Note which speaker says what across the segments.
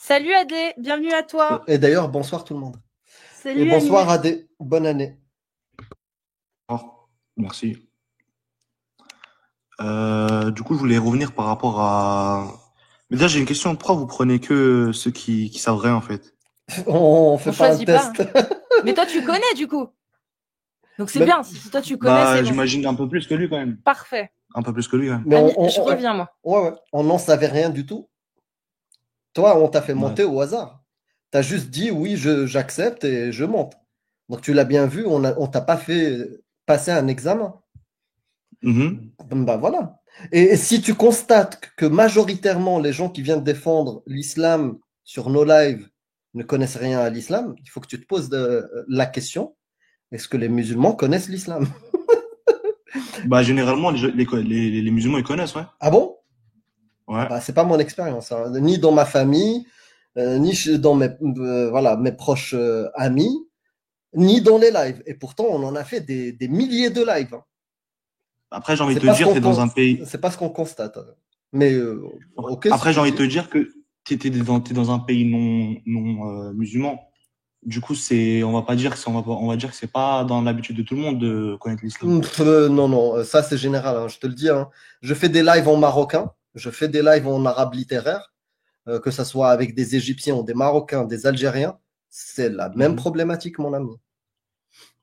Speaker 1: Salut Adé, bienvenue à toi.
Speaker 2: Et d'ailleurs, bonsoir tout le monde. Et
Speaker 1: Salut
Speaker 2: bonsoir
Speaker 1: Amir.
Speaker 2: Adé, bonne année.
Speaker 3: Ah, merci. Du coup, je voulais revenir par rapport à... Mais déjà, j'ai une question. Pourquoi vous prenez que ceux qui savent rien, en fait?
Speaker 2: On
Speaker 1: On
Speaker 2: fait pas un
Speaker 1: choisit pas,
Speaker 2: test.
Speaker 1: hein. Mais toi tu connais du coup. Donc c'est
Speaker 2: Mais,
Speaker 1: bien, si toi tu connais, c'est
Speaker 3: Bah,
Speaker 1: bon.
Speaker 3: j'imagine un peu plus que lui, quand même.
Speaker 1: Parfait.
Speaker 3: Un peu plus que lui, quand même.
Speaker 2: mais
Speaker 1: Amir, je reviens moi.
Speaker 2: ouais, ouais, on n'en savait rien du tout. Toi, on t'a fait
Speaker 3: Ouais.
Speaker 2: monter au hasard. Tu as juste dit oui, j'accepte et je monte. Donc tu l'as bien vu, on t'a pas fait passer un examen.
Speaker 3: Mhm.
Speaker 2: Bah voilà. Et si tu constates que majoritairement les gens qui viennent défendre l'islam sur nos lives ne connaissent rien à l'islam, il faut que tu te poses la question, est-ce que les musulmans connaissent l'islam?
Speaker 3: Bah, généralement, les musulmans, ils connaissent, ouais.
Speaker 2: Ah bon?
Speaker 3: Ouais.
Speaker 2: Bah, c'est pas mon expérience, hein. Ni dans ma famille, dans voilà, mes proches amis, ni dans les lives. Et pourtant, on en a fait des milliers de lives, hein.
Speaker 3: Après, j'ai envie de
Speaker 2: C'est
Speaker 3: te
Speaker 2: pas ce
Speaker 3: dire,
Speaker 2: qu'on
Speaker 3: t'es dans un pays...
Speaker 2: c'est pas ce qu'on constate, hein. Mais ok, si
Speaker 3: Après, j'ai
Speaker 2: tu le
Speaker 3: envie de te
Speaker 2: dis.
Speaker 3: dire que t'es dans un pays non musulman. Du coup, on va pas dire que on va dire que c'est pas dans l'habitude de tout le monde de connaître l'islam.
Speaker 2: Non, non, ça c'est général, hein, je te le dis, hein. Je fais des lives en marocain, je fais des lives en arabe littéraire, que ce soit avec des Égyptiens ou des Marocains, des Algériens, c'est la même
Speaker 3: Mhm.
Speaker 2: problématique, mon ami.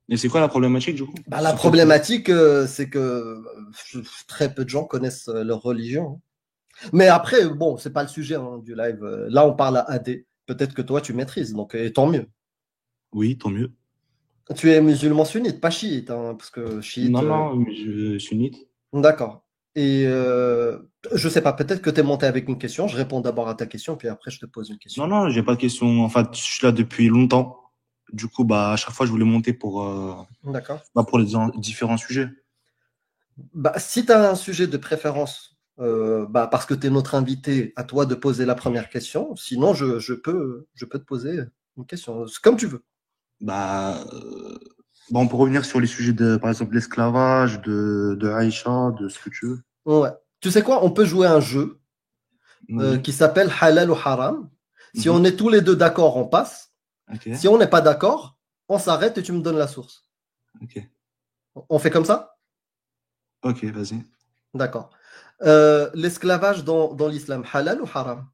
Speaker 3: Et c'est quoi la problématique, du coup?
Speaker 2: Bah, la
Speaker 3: Sur quel sujet?
Speaker 2: problématique, c'est que très peu de gens connaissent leur religion, hein. Mais après, bon, c'est pas le sujet, hein, du live. Là, on parle à AD. Peut-être que toi, tu maîtrises, donc et tant mieux.
Speaker 3: Oui, tant mieux.
Speaker 2: Tu es musulman sunnite, pas chiite, hein, parce que chiite,
Speaker 3: Non, non, mais je suis sunnite.
Speaker 2: d'accord. Et je sais pas, peut-être que tu es monté avec une question. Je réponds d'abord à ta question, puis après, je te pose une question.
Speaker 3: Non, non, j'ai pas de question. En fait, je suis là depuis longtemps. Du coup, bah, à chaque fois, je voulais monter
Speaker 2: D'accord.
Speaker 3: pour les différents sujets.
Speaker 2: Bah, si tu as un sujet de préférence, bah, parce que tu es notre invité, à toi de poser la première question. Sinon, je peux te poser une question. C'est comme tu veux.
Speaker 3: Bah, on peut revenir sur les sujets de, par exemple, l'esclavage, de Aïcha, de ce que tu veux.
Speaker 2: Ouais. Tu sais quoi? On peut jouer à un jeu
Speaker 3: Vas-y.
Speaker 2: qui s'appelle Halal ou Haram. Si on
Speaker 3: Mhm.
Speaker 2: est tous les deux d'accord, on passe.
Speaker 3: Ok,
Speaker 2: Si on n'est pas d'accord, on s'arrête et tu me donnes la source.
Speaker 3: ok.
Speaker 2: On fait comme ça?
Speaker 3: Ok, vas-y.
Speaker 2: D'accord. L'esclavage dans l'islam, halal ou haram?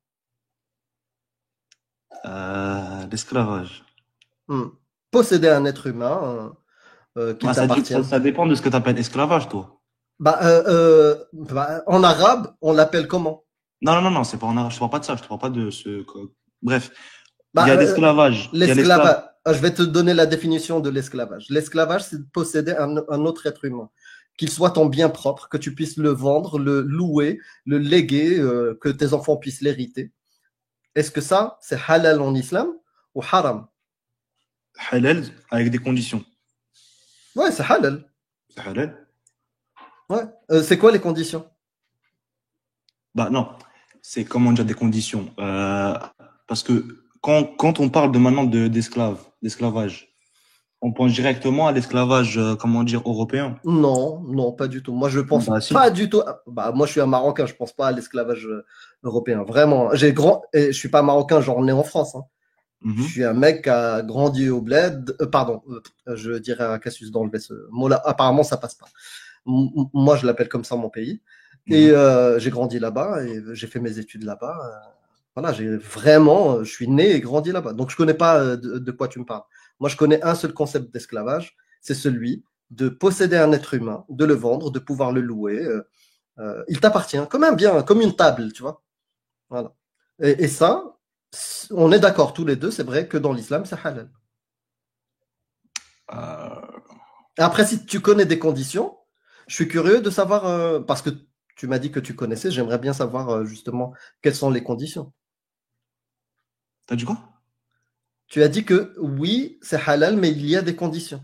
Speaker 3: L'esclavage.
Speaker 2: Hmm. Posséder un être humain qui
Speaker 3: Bah,
Speaker 2: t'appartient.
Speaker 3: ça dépend de ce que tu appelles esclavage, toi.
Speaker 2: Bah, en arabe, on l'appelle comment?
Speaker 3: Non, non, non, non, c'est pas en arabe. Je te parle pas de ça. Je te parle pas de ce. Bref, il y
Speaker 2: Bah,
Speaker 3: a l'esclavage. Il y a l'esclavage.
Speaker 2: l'esclavage, je vais te donner la définition de l'esclavage. L'esclavage, c'est de posséder un autre être humain, qu'il soit ton bien propre, que tu puisses le vendre, le louer, le léguer, que tes enfants puissent l'hériter. Est-ce que ça, c'est halal en islam ou haram?
Speaker 3: Halal avec des conditions.
Speaker 2: Ouais, c'est halal.
Speaker 3: C'est halal?
Speaker 2: Ouais. C'est quoi les conditions?
Speaker 3: Bah non, c'est comment dire des conditions. Parce que quand on parle de maintenant d'esclavage, on pense directement à l'esclavage, comment dire, européen.
Speaker 2: Non, non, pas du tout. Moi, je pense
Speaker 3: Bah si.
Speaker 2: pas du tout. Bah, moi, je suis un Marocain. Je pense pas à l'esclavage européen. Vraiment. Et je suis pas Marocain. Genre né en France, hein. Je
Speaker 3: Mhm,
Speaker 2: suis un mec qui a grandi au bled. Pardon, je dirais à Cassius d'enlever ce mot-là. Apparemment, ça passe pas. Moi, je l'appelle comme ça mon pays. Et
Speaker 3: mhm.
Speaker 2: j'ai grandi là-bas et j'ai fait mes études là-bas. Voilà, je suis né et grandi là-bas. Donc, je connais pas de quoi tu me parles. Moi, je connais un seul concept d'esclavage, c'est celui de posséder un être humain, de le vendre, de pouvoir le louer. Il t'appartient comme un bien, comme une table, tu vois. Voilà. Et ça, on est d'accord tous les deux, c'est vrai que dans l'islam, c'est halal.
Speaker 3: Euh,
Speaker 2: Et après, si tu connais des conditions, je suis curieux de savoir, parce que tu m'as dit que tu connaissais, j'aimerais bien savoir justement quelles sont les conditions.
Speaker 3: T'as dit quoi?
Speaker 2: Tu as dit que oui, c'est halal, mais il y a des conditions.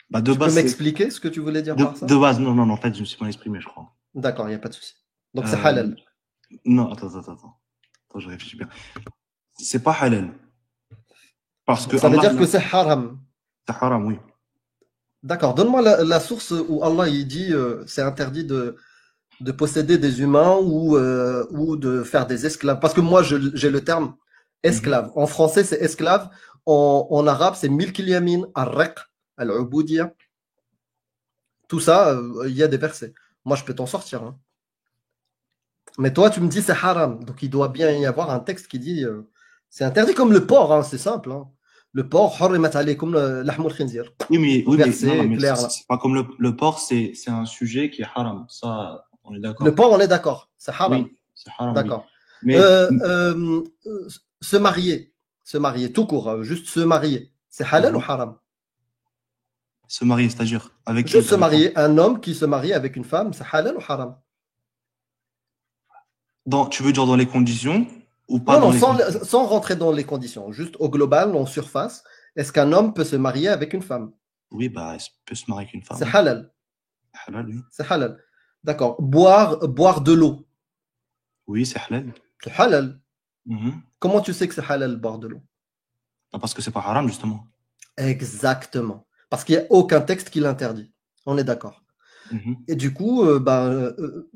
Speaker 3: Bah de
Speaker 2: Tu peux
Speaker 3: base, c'est
Speaker 2: m'expliquer ce que tu voulais dire par ça?
Speaker 3: de base, non, non, non, en fait, je me suis mal exprimé, je crois.
Speaker 2: D'accord, il n'y a pas de souci. Donc c'est
Speaker 3: Euh,
Speaker 2: halal.
Speaker 3: non, attends, je réfléchis bien. C'est pas halal. Parce que
Speaker 2: Donc ça veut
Speaker 3: Allah,
Speaker 2: dire que c'est haram.
Speaker 3: c'est haram, oui.
Speaker 2: D'accord, donne-moi la source où Allah il dit c'est interdit de posséder des humains ou de faire des esclaves. Parce que moi, j'ai le terme esclave. En français, c'est esclave. En arabe, c'est milk al-yamin, al-raq, al-ubudiyya. Tout ça, il y a des versets. Moi, je peux t'en sortir. Hein. Mais toi, tu me dis c'est haram. Donc, il doit bien y avoir un texte qui dit c'est interdit comme le porc. Hein, c'est simple. Hein. Le porc, hurrimat alaykum lahmul khinzir.
Speaker 3: Oui, mais non, non,
Speaker 2: Verset
Speaker 3: mais
Speaker 2: clair là.
Speaker 3: c'est pas comme le porc, c'est un sujet qui est haram. Ça, on est
Speaker 2: Le
Speaker 3: d'accord.
Speaker 2: porc, on est d'accord. C'est haram.
Speaker 3: Oui, c'est haram, oui.
Speaker 2: D'accord.
Speaker 3: Mais
Speaker 2: Euh, euh, se marier, tout court, juste se marier. C'est halal ou haram?
Speaker 3: se marier, c'est-à-dire avec
Speaker 2: Juste se
Speaker 3: avec quoi?
Speaker 2: marier, un homme qui se marie avec une femme, c'est halal ou haram?
Speaker 3: Tu veux dire dans les conditions ou pas
Speaker 2: Non,
Speaker 3: dans
Speaker 2: non,
Speaker 3: les conditions?
Speaker 2: sans rentrer dans les conditions, juste au global, en surface, est-ce qu'un homme peut se marier avec une femme?
Speaker 3: Oui, bah, elle peut se marier avec une femme,
Speaker 2: C'est
Speaker 3: oui.
Speaker 2: halal,
Speaker 3: Halal, oui.
Speaker 2: c'est halal. D'accord. Boire de l'eau,
Speaker 3: Oui, c'est halal.
Speaker 2: c'est halal.
Speaker 3: Mhm.
Speaker 2: Comment tu sais que c'est halal boire de l'eau?
Speaker 3: Ah, parce que c'est pas haram, justement.
Speaker 2: Exactement. Parce qu'il n'y a aucun texte qui l'interdit. On est d'accord.
Speaker 3: Mhm.
Speaker 2: Et du coup,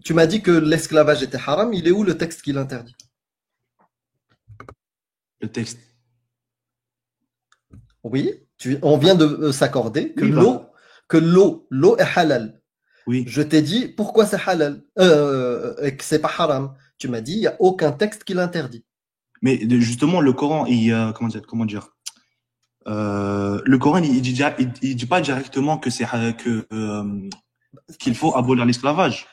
Speaker 2: tu m'as dit que l'esclavage était haram. Il est où le texte qui l'interdit?
Speaker 3: Le texte.
Speaker 2: Oui, on vient de s'accorder
Speaker 3: Oui, bah,
Speaker 2: que l'eau est halal.
Speaker 3: oui.
Speaker 2: Je t'ai dit pourquoi c'est halal et que c'est pas haram. Tu m'as dit il n'y a aucun texte qui l'interdit.
Speaker 3: Mais justement, le Coran, comment dire, le Coran, il dit pas directement que qu'il faut abolir l'esclavage.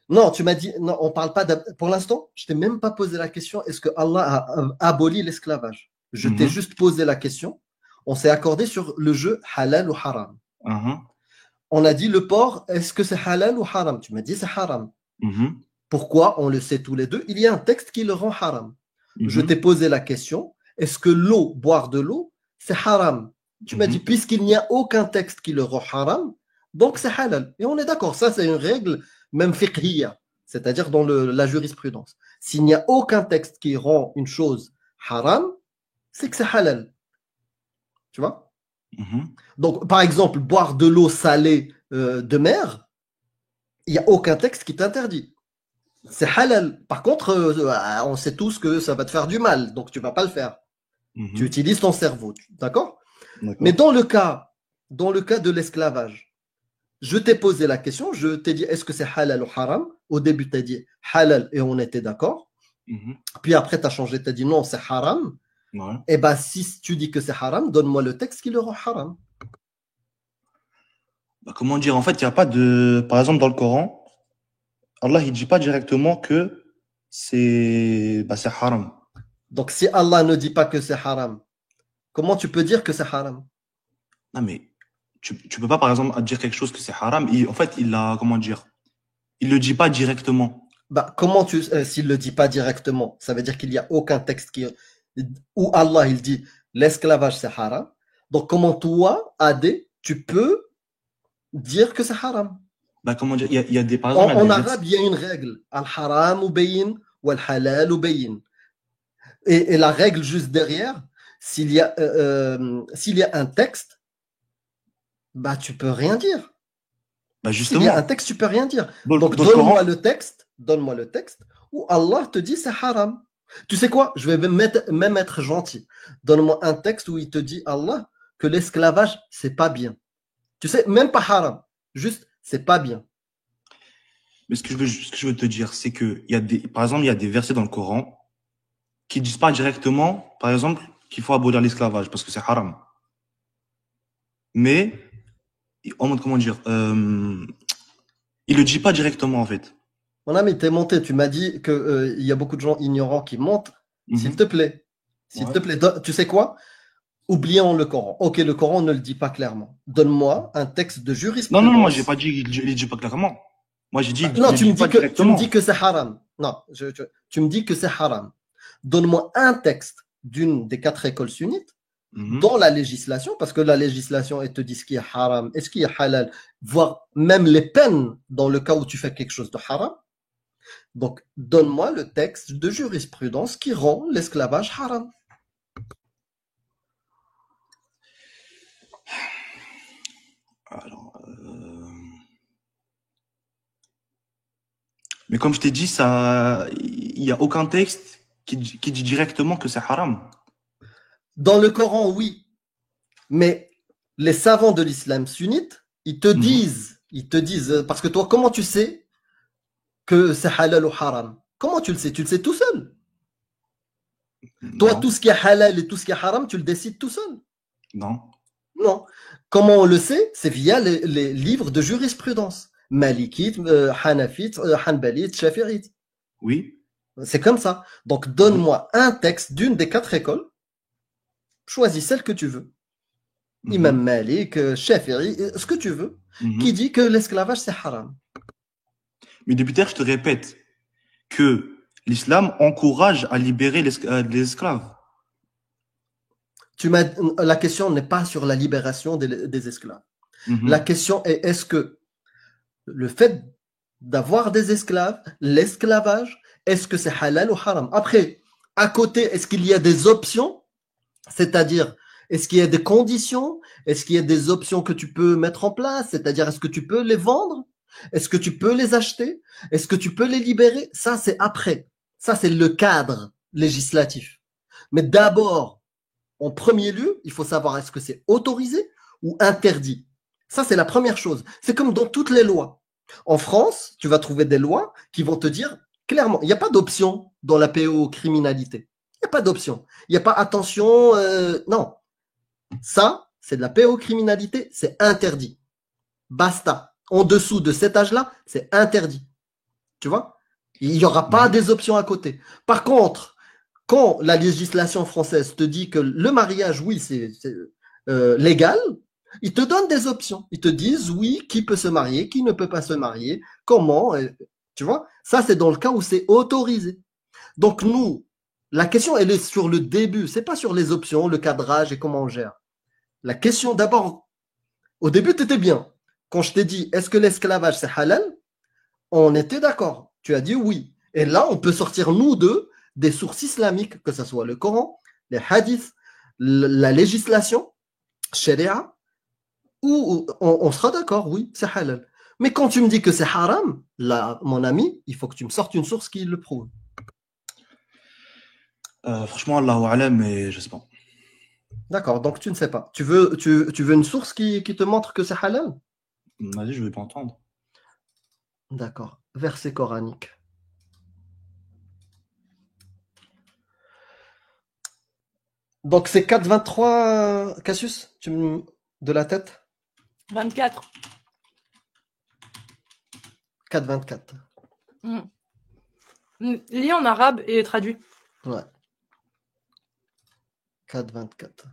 Speaker 2: Non, tu m'as dit non, on parle pas pour l'instant. Je t'ai même pas posé la question. Est-ce que Allah a aboli l'esclavage? Je t'ai
Speaker 3: Mhm.
Speaker 2: juste posé la question. On s'est accordé sur le jeu halal ou haram.
Speaker 3: Mhm.
Speaker 2: On a dit le porc, est-ce que c'est halal ou haram? Tu m'as dit c'est haram.
Speaker 3: Mhm.
Speaker 2: Pourquoi? On le sait tous les deux. Il y a un texte qui le rend haram. Je t'ai
Speaker 3: Mhm.
Speaker 2: posé la question, est-ce que boire de l'eau, c'est haram? Tu m'as dit,
Speaker 3: Mhm.
Speaker 2: puisqu'il n'y a aucun texte qui le rend haram, donc c'est halal. Et on est d'accord, ça c'est une règle, même fiqhiyya, c'est-à-dire dans la jurisprudence. S'il n'y a aucun texte qui rend une chose haram, c'est que c'est halal. Tu vois?
Speaker 3: Mhm.
Speaker 2: Donc, par exemple, boire de l'eau salée de mer, il n'y a aucun texte qui t'interdit. C'est halal. Par contre, on sait tous que ça va te faire du mal, donc tu vas pas le faire. Tu
Speaker 3: Mhm.
Speaker 2: utilises ton cerveau, d'accord? Mais
Speaker 3: D'accord.
Speaker 2: dans le cas de l'esclavage, je t'ai posé la question, je t'ai dit est-ce que c'est halal ou haram? Au début, tu as dit halal et on était d'accord.
Speaker 3: Mhm.
Speaker 2: Puis après, tu as changé, tu as dit non, c'est haram.
Speaker 3: Ouais.
Speaker 2: Et bien, si tu dis que c'est haram, donne-moi le texte qui le rend haram.
Speaker 3: Bah, comment dire? En fait, il y a pas de. Par exemple, dans le Coran, Allah, il dit pas directement que c'est haram.
Speaker 2: Donc, si Allah ne dit pas que c'est haram, comment tu peux dire que c'est haram?
Speaker 3: Non, mais tu peux pas, par exemple, dire quelque chose que c'est haram. En fait, comment dire? Il le dit pas directement.
Speaker 2: Bah, s'il ne le dit pas directement, ça veut dire qu'il n'y a aucun texte où Allah il dit l'esclavage c'est haram. Donc comment toi, Adé, tu peux dire que c'est haram?
Speaker 3: Bah, comment dire? Il y a des, par exemple, il y a
Speaker 2: En
Speaker 3: des
Speaker 2: arabe,
Speaker 3: versets.
Speaker 2: il y a une règle. Al-haram ou bayin ou al-halal ou bayin. Et la règle juste derrière, s'il y a un texte, bah tu peux rien dire.
Speaker 3: Bah,
Speaker 2: S'il y a un
Speaker 3: justement,
Speaker 2: texte, tu peux rien dire.
Speaker 3: dans
Speaker 2: Donc
Speaker 3: le Coran.
Speaker 2: donne-moi le texte où Allah te dit c'est haram. Tu sais quoi? Je vais même être gentil. Donne-moi un texte où il te dit Allah que l'esclavage c'est pas bien. Tu sais, même pas haram, juste c'est pas bien.
Speaker 3: Mais ce que je veux te dire, c'est que par exemple, il y a des versets dans le Coran qui disent pas directement, par exemple, qu'il faut abolir l'esclavage parce que c'est haram. Mais, en mode, comment dire, il le dit pas directement, en fait.
Speaker 2: Mon ami, t'es monté. Tu m'as dit que il y a beaucoup de gens ignorants qui montent. S'il te
Speaker 3: Mhm.
Speaker 2: plaît, s'il
Speaker 3: Ouais.
Speaker 2: te plaît, tu sais quoi? Oublions le Coran. Ok, le Coran ne le dit pas clairement. Donne-moi un texte de
Speaker 3: Non, non, non, moi, j'ai pas
Speaker 2: jurisprudence.
Speaker 3: dit, il le dit pas clairement. Moi, j'ai dit, il
Speaker 2: Non,
Speaker 3: le dit pas
Speaker 2: tu me dis
Speaker 3: directement.
Speaker 2: que c'est haram. Non, tu me dis que c'est haram. Donne-moi un texte d'une des quatre écoles sunnites
Speaker 3: Mhm.
Speaker 2: dans la législation, parce que la législation, elle te dit ce qui est haram et ce qui est halal, voire même les peines dans le cas où tu fais quelque chose de haram. Donc, donne-moi le texte de jurisprudence qui rend l'esclavage haram.
Speaker 3: Alors, Mais comme je t'ai dit, ça, il n'y a aucun texte qui dit directement que c'est haram.
Speaker 2: Dans le Coran, oui. Mais les savants de l'islam sunnite, ils te disent, parce que toi, comment tu sais que c'est halal ou haram? Comment tu le sais? Tu le sais tout seul. Toi,
Speaker 3: Non,
Speaker 2: tout ce qui est halal et tout ce qui est haram, tu le décides tout seul.
Speaker 3: non.
Speaker 2: Non. Comment on le sait? C'est via les livres de jurisprudence. Malikite, Hanafite, Hanbalite, Shafi'ite.
Speaker 3: Oui.
Speaker 2: C'est comme ça. Donc, donne-moi un texte d'une des 4 écoles. Choisis celle que tu veux.
Speaker 3: Mhm.
Speaker 2: Imam Malik, Shafi'i, ce que tu veux,
Speaker 3: Mhm.
Speaker 2: qui dit que l'esclavage c'est haram.
Speaker 3: Mais depuis tard, je te répète que l'islam encourage à libérer les esclaves.
Speaker 2: La question n'est pas sur la libération des esclaves.
Speaker 3: Mhm.
Speaker 2: La question est est-ce que le fait d'avoir des esclaves, l'esclavage, est-ce que c'est halal ou haram? Après, à côté, est-ce qu'il y a des options? C'est-à-dire, est-ce qu'il y a des conditions? Est-ce qu'il y a des options que tu peux mettre en place? C'est-à-dire, est-ce que tu peux les vendre? Est-ce que tu peux les acheter? Est-ce que tu peux les libérer? Ça, c'est après. Ça, c'est le cadre législatif. Mais d'abord, en premier lieu, il faut savoir est-ce que c'est autorisé ou interdit. Ça, c'est la première chose. C'est comme dans toutes les lois. En France, tu vas trouver des lois qui vont te dire clairement, il n'y a pas d'option dans la pédocriminalité. Il n'y a pas d'option. Il n'y a pas attention, non. Ça, c'est de la pédocriminalité, c'est interdit. Basta. En dessous de cet âge-là, c'est interdit. Tu vois? Il n'y aura pas des options à côté. Par contre, quand la législation française te dit que le mariage, oui, c'est légal, ils te donnent des options. Ils te disent, oui, qui peut se marier, qui ne peut pas se marier, comment, tu vois? Ça, c'est dans le cas où c'est autorisé. Donc, nous, la question, elle est sur le début. C'est pas sur les options, le cadrage et comment on gère. La question, d'abord, au début, tu étais bien. Quand je t'ai dit, est-ce que l'esclavage, c'est halal? On était d'accord. Tu as dit oui. Et là, on peut sortir, nous deux, des sources islamiques, que ce soit le Coran, les hadiths, la législation, sharia, où on sera d'accord, oui, c'est halal. Mais quand tu me dis que c'est haram, là, mon ami, il faut que tu me sortes une source qui le prouve.
Speaker 3: Franchement, Allahu Alam, mais je sais pas.
Speaker 2: D'accord, donc tu ne sais pas. Tu veux une source qui te montre que c'est halal?
Speaker 3: Vas-y, je vais pas entendre.
Speaker 2: D'accord. Verset coranique. Donc c'est 4,23, Cassius, de la tête?
Speaker 1: 24.
Speaker 2: 4,24.
Speaker 1: Lis en arabe et traduit.
Speaker 2: Ouais. 4,24.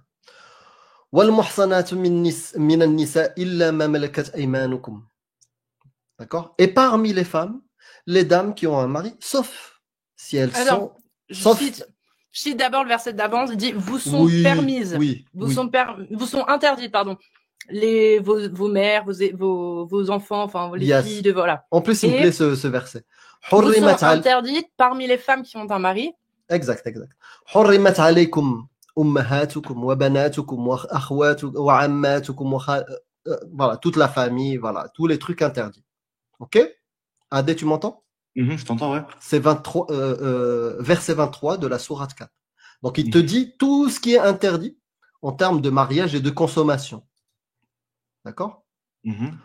Speaker 2: وَالْمُحْصَنَاتُ مِنَ النِّسَاءِ إِلَّا مَا مَلَكَتْ أَيْمَانُكُمْ. D'accord? Et parmi les femmes, les dames qui ont un mari, sauf si elles
Speaker 1: Alors,
Speaker 2: sont... Sauf...
Speaker 1: Je cite d'abord le verset d'avant, il dit vous sont
Speaker 2: Oui,
Speaker 1: permises,
Speaker 2: oui,
Speaker 1: vous
Speaker 2: oui.
Speaker 1: sont interdites, pardon. Vos mères, vos enfants, enfin les
Speaker 2: Yes.
Speaker 1: filles de voilà.
Speaker 2: En plus, il me
Speaker 1: Et
Speaker 2: plaît ce verset.
Speaker 1: vous sont interdites parmi les femmes qui ont un mari.
Speaker 2: Exact, exact. حرمت عليكم أمهاتكم وبناتكم وأخواتكم وعماتكم voilà, toute la famille, voilà, tous les trucs interdits. Ok? Adé, tu m'entends?
Speaker 3: Je t'entends, ouais.
Speaker 2: C'est 23, verset 23 de la sourate 4. Donc, il te dit tout ce qui est interdit en termes de mariage et de consommation. D'accord?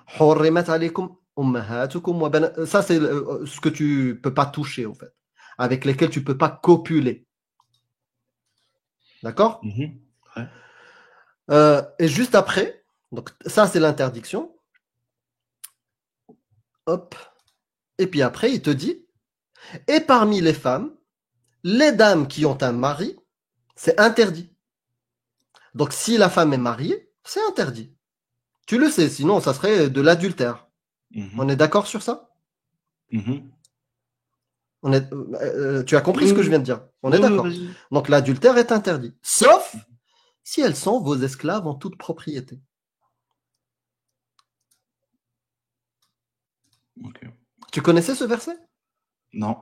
Speaker 2: حرمت عليكم أمهاتكم وبناتكم. Ça, c'est ce que tu peux pas toucher, en fait, avec lesquels tu peux pas copuler. D'accord?
Speaker 3: Ouais.
Speaker 2: Et juste après, donc ça c'est l'interdiction. Hop. Et puis après, il te dit, et parmi les femmes, les dames qui ont un mari, c'est interdit. Donc si la femme est mariée, c'est interdit. Tu le sais, sinon ça serait de l'adultère. On est d'accord sur ça? Tu as compris ce que je viens de dire? On est d'accord. Donc l'adultère est interdit. Sauf si elles sont vos esclaves en toute propriété.
Speaker 3: Okay.
Speaker 2: Tu connaissais ce verset?
Speaker 3: Non.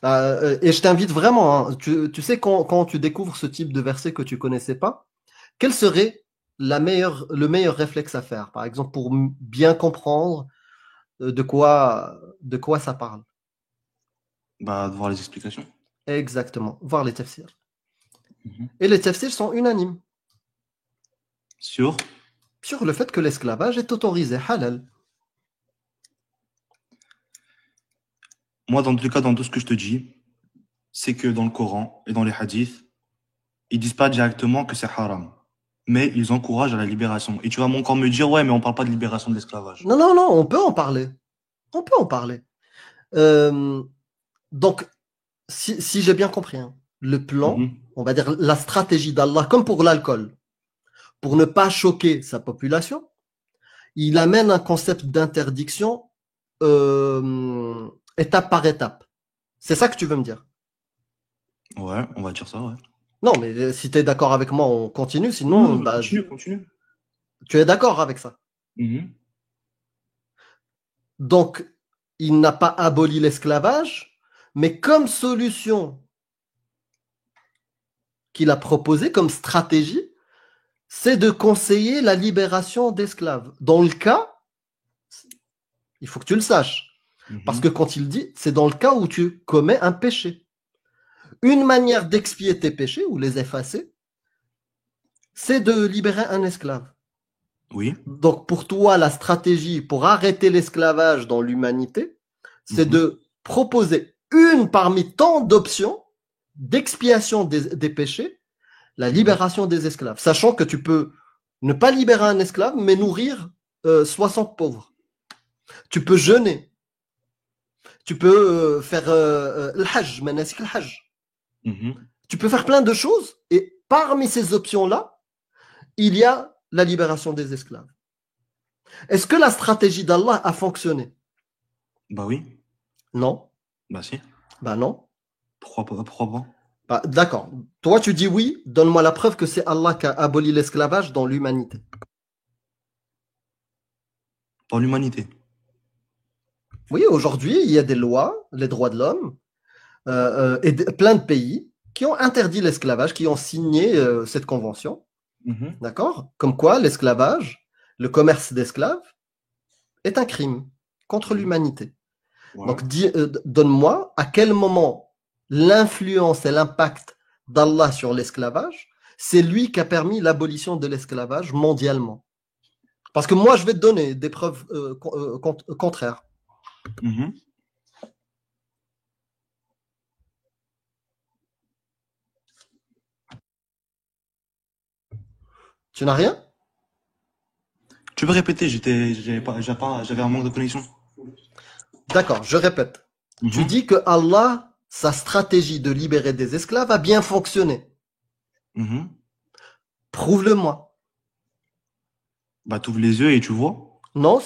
Speaker 2: Et je t'invite vraiment, hein, tu sais, quand tu découvres ce type de verset que tu connaissais pas, quel serait le meilleur réflexe à faire, par exemple, pour bien comprendre de quoi ça parle?
Speaker 3: Bah, de voir les explications.
Speaker 2: Exactement, voir les tafsirs.
Speaker 3: Mhm.
Speaker 2: Et les tafsirs sont unanimes
Speaker 3: Sur?
Speaker 2: sur le fait que l'esclavage est autorisé, halal.
Speaker 3: Moi, dans tous les cas, dans tout ce que je te dis, c'est que dans le Coran et dans les hadiths, ils disent pas directement que c'est haram. Mais ils encouragent à la libération. Et tu vas encore me dire, ouais, mais on parle pas de libération de l'esclavage.
Speaker 2: Non, non, non, on peut en parler. On peut en parler. Donc, si j'ai bien compris, hein, le plan,
Speaker 3: Mhm.
Speaker 2: on va dire la stratégie d'Allah, comme pour l'alcool, pour ne pas choquer sa population, il amène un concept d'interdiction étape par étape. C'est ça que tu veux me dire?
Speaker 3: Ouais, on va dire ça, ouais.
Speaker 2: Non, mais si tu es d'accord avec moi, on continue. Sinon,
Speaker 3: Non,
Speaker 2: bah,
Speaker 3: continue, continue.
Speaker 2: tu es d'accord avec ça.
Speaker 3: Mhm.
Speaker 2: Donc, il n'a pas aboli l'esclavage, mais comme solution qu'il a proposée, comme stratégie, c'est de conseiller la libération d'esclaves. Dans le cas, il faut que tu le saches, parce que
Speaker 3: Mhm.
Speaker 2: quand il dit, c'est dans le cas où tu commets un péché. Une manière d'expier tes péchés ou les effacer, c'est de libérer un esclave.
Speaker 3: Oui.
Speaker 2: Donc pour toi, la stratégie pour arrêter l'esclavage dans l'humanité, c'est
Speaker 3: Mhm.
Speaker 2: de proposer une parmi tant d'options d'expiation des péchés, la
Speaker 3: Mhm.
Speaker 2: libération des esclaves, sachant que tu peux ne pas libérer un esclave, mais nourrir 60 pauvres. Tu peux jeûner, tu peux faire le hajj, manasik le hajj.
Speaker 3: Mhm.
Speaker 2: Tu peux faire plein de choses, et parmi ces options-là, il y a la libération des esclaves. Est-ce que la stratégie d'Allah a fonctionné?
Speaker 3: Bah oui.
Speaker 2: Non.
Speaker 3: Bah si.
Speaker 2: Ben non.
Speaker 3: Pourquoi pas?
Speaker 2: Bah, d'accord. Toi, tu dis oui. Donne-moi la preuve que c'est Allah qui a aboli l'esclavage dans l'humanité.
Speaker 3: Pour l'humanité.
Speaker 2: Oui, aujourd'hui, il y a des lois, les droits de l'homme, et plein de pays qui ont interdit l'esclavage, qui ont signé cette convention.
Speaker 3: Mhm.
Speaker 2: D'accord? Comme quoi, l'esclavage, le commerce d'esclaves, est un crime contre
Speaker 3: Mhm.
Speaker 2: l'humanité.
Speaker 3: Ouais.
Speaker 2: Donc, donne-moi à quel moment l'influence et l'impact d'Allah sur l'esclavage, c'est lui qui a permis l'abolition de l'esclavage mondialement. Parce que moi, je vais te donner des preuves contraires.
Speaker 3: Mhm.
Speaker 2: Tu n'as rien?
Speaker 3: Tu peux répéter, j'avais un manque de connexion.
Speaker 2: D'accord, je répète. Tu
Speaker 3: Mhm.
Speaker 2: dis que Allah, sa stratégie de libérer des esclaves a bien fonctionné.
Speaker 3: Mhm.
Speaker 2: Prouve-le-moi.
Speaker 3: Bah, t'ouvres les yeux et tu vois.
Speaker 2: Non,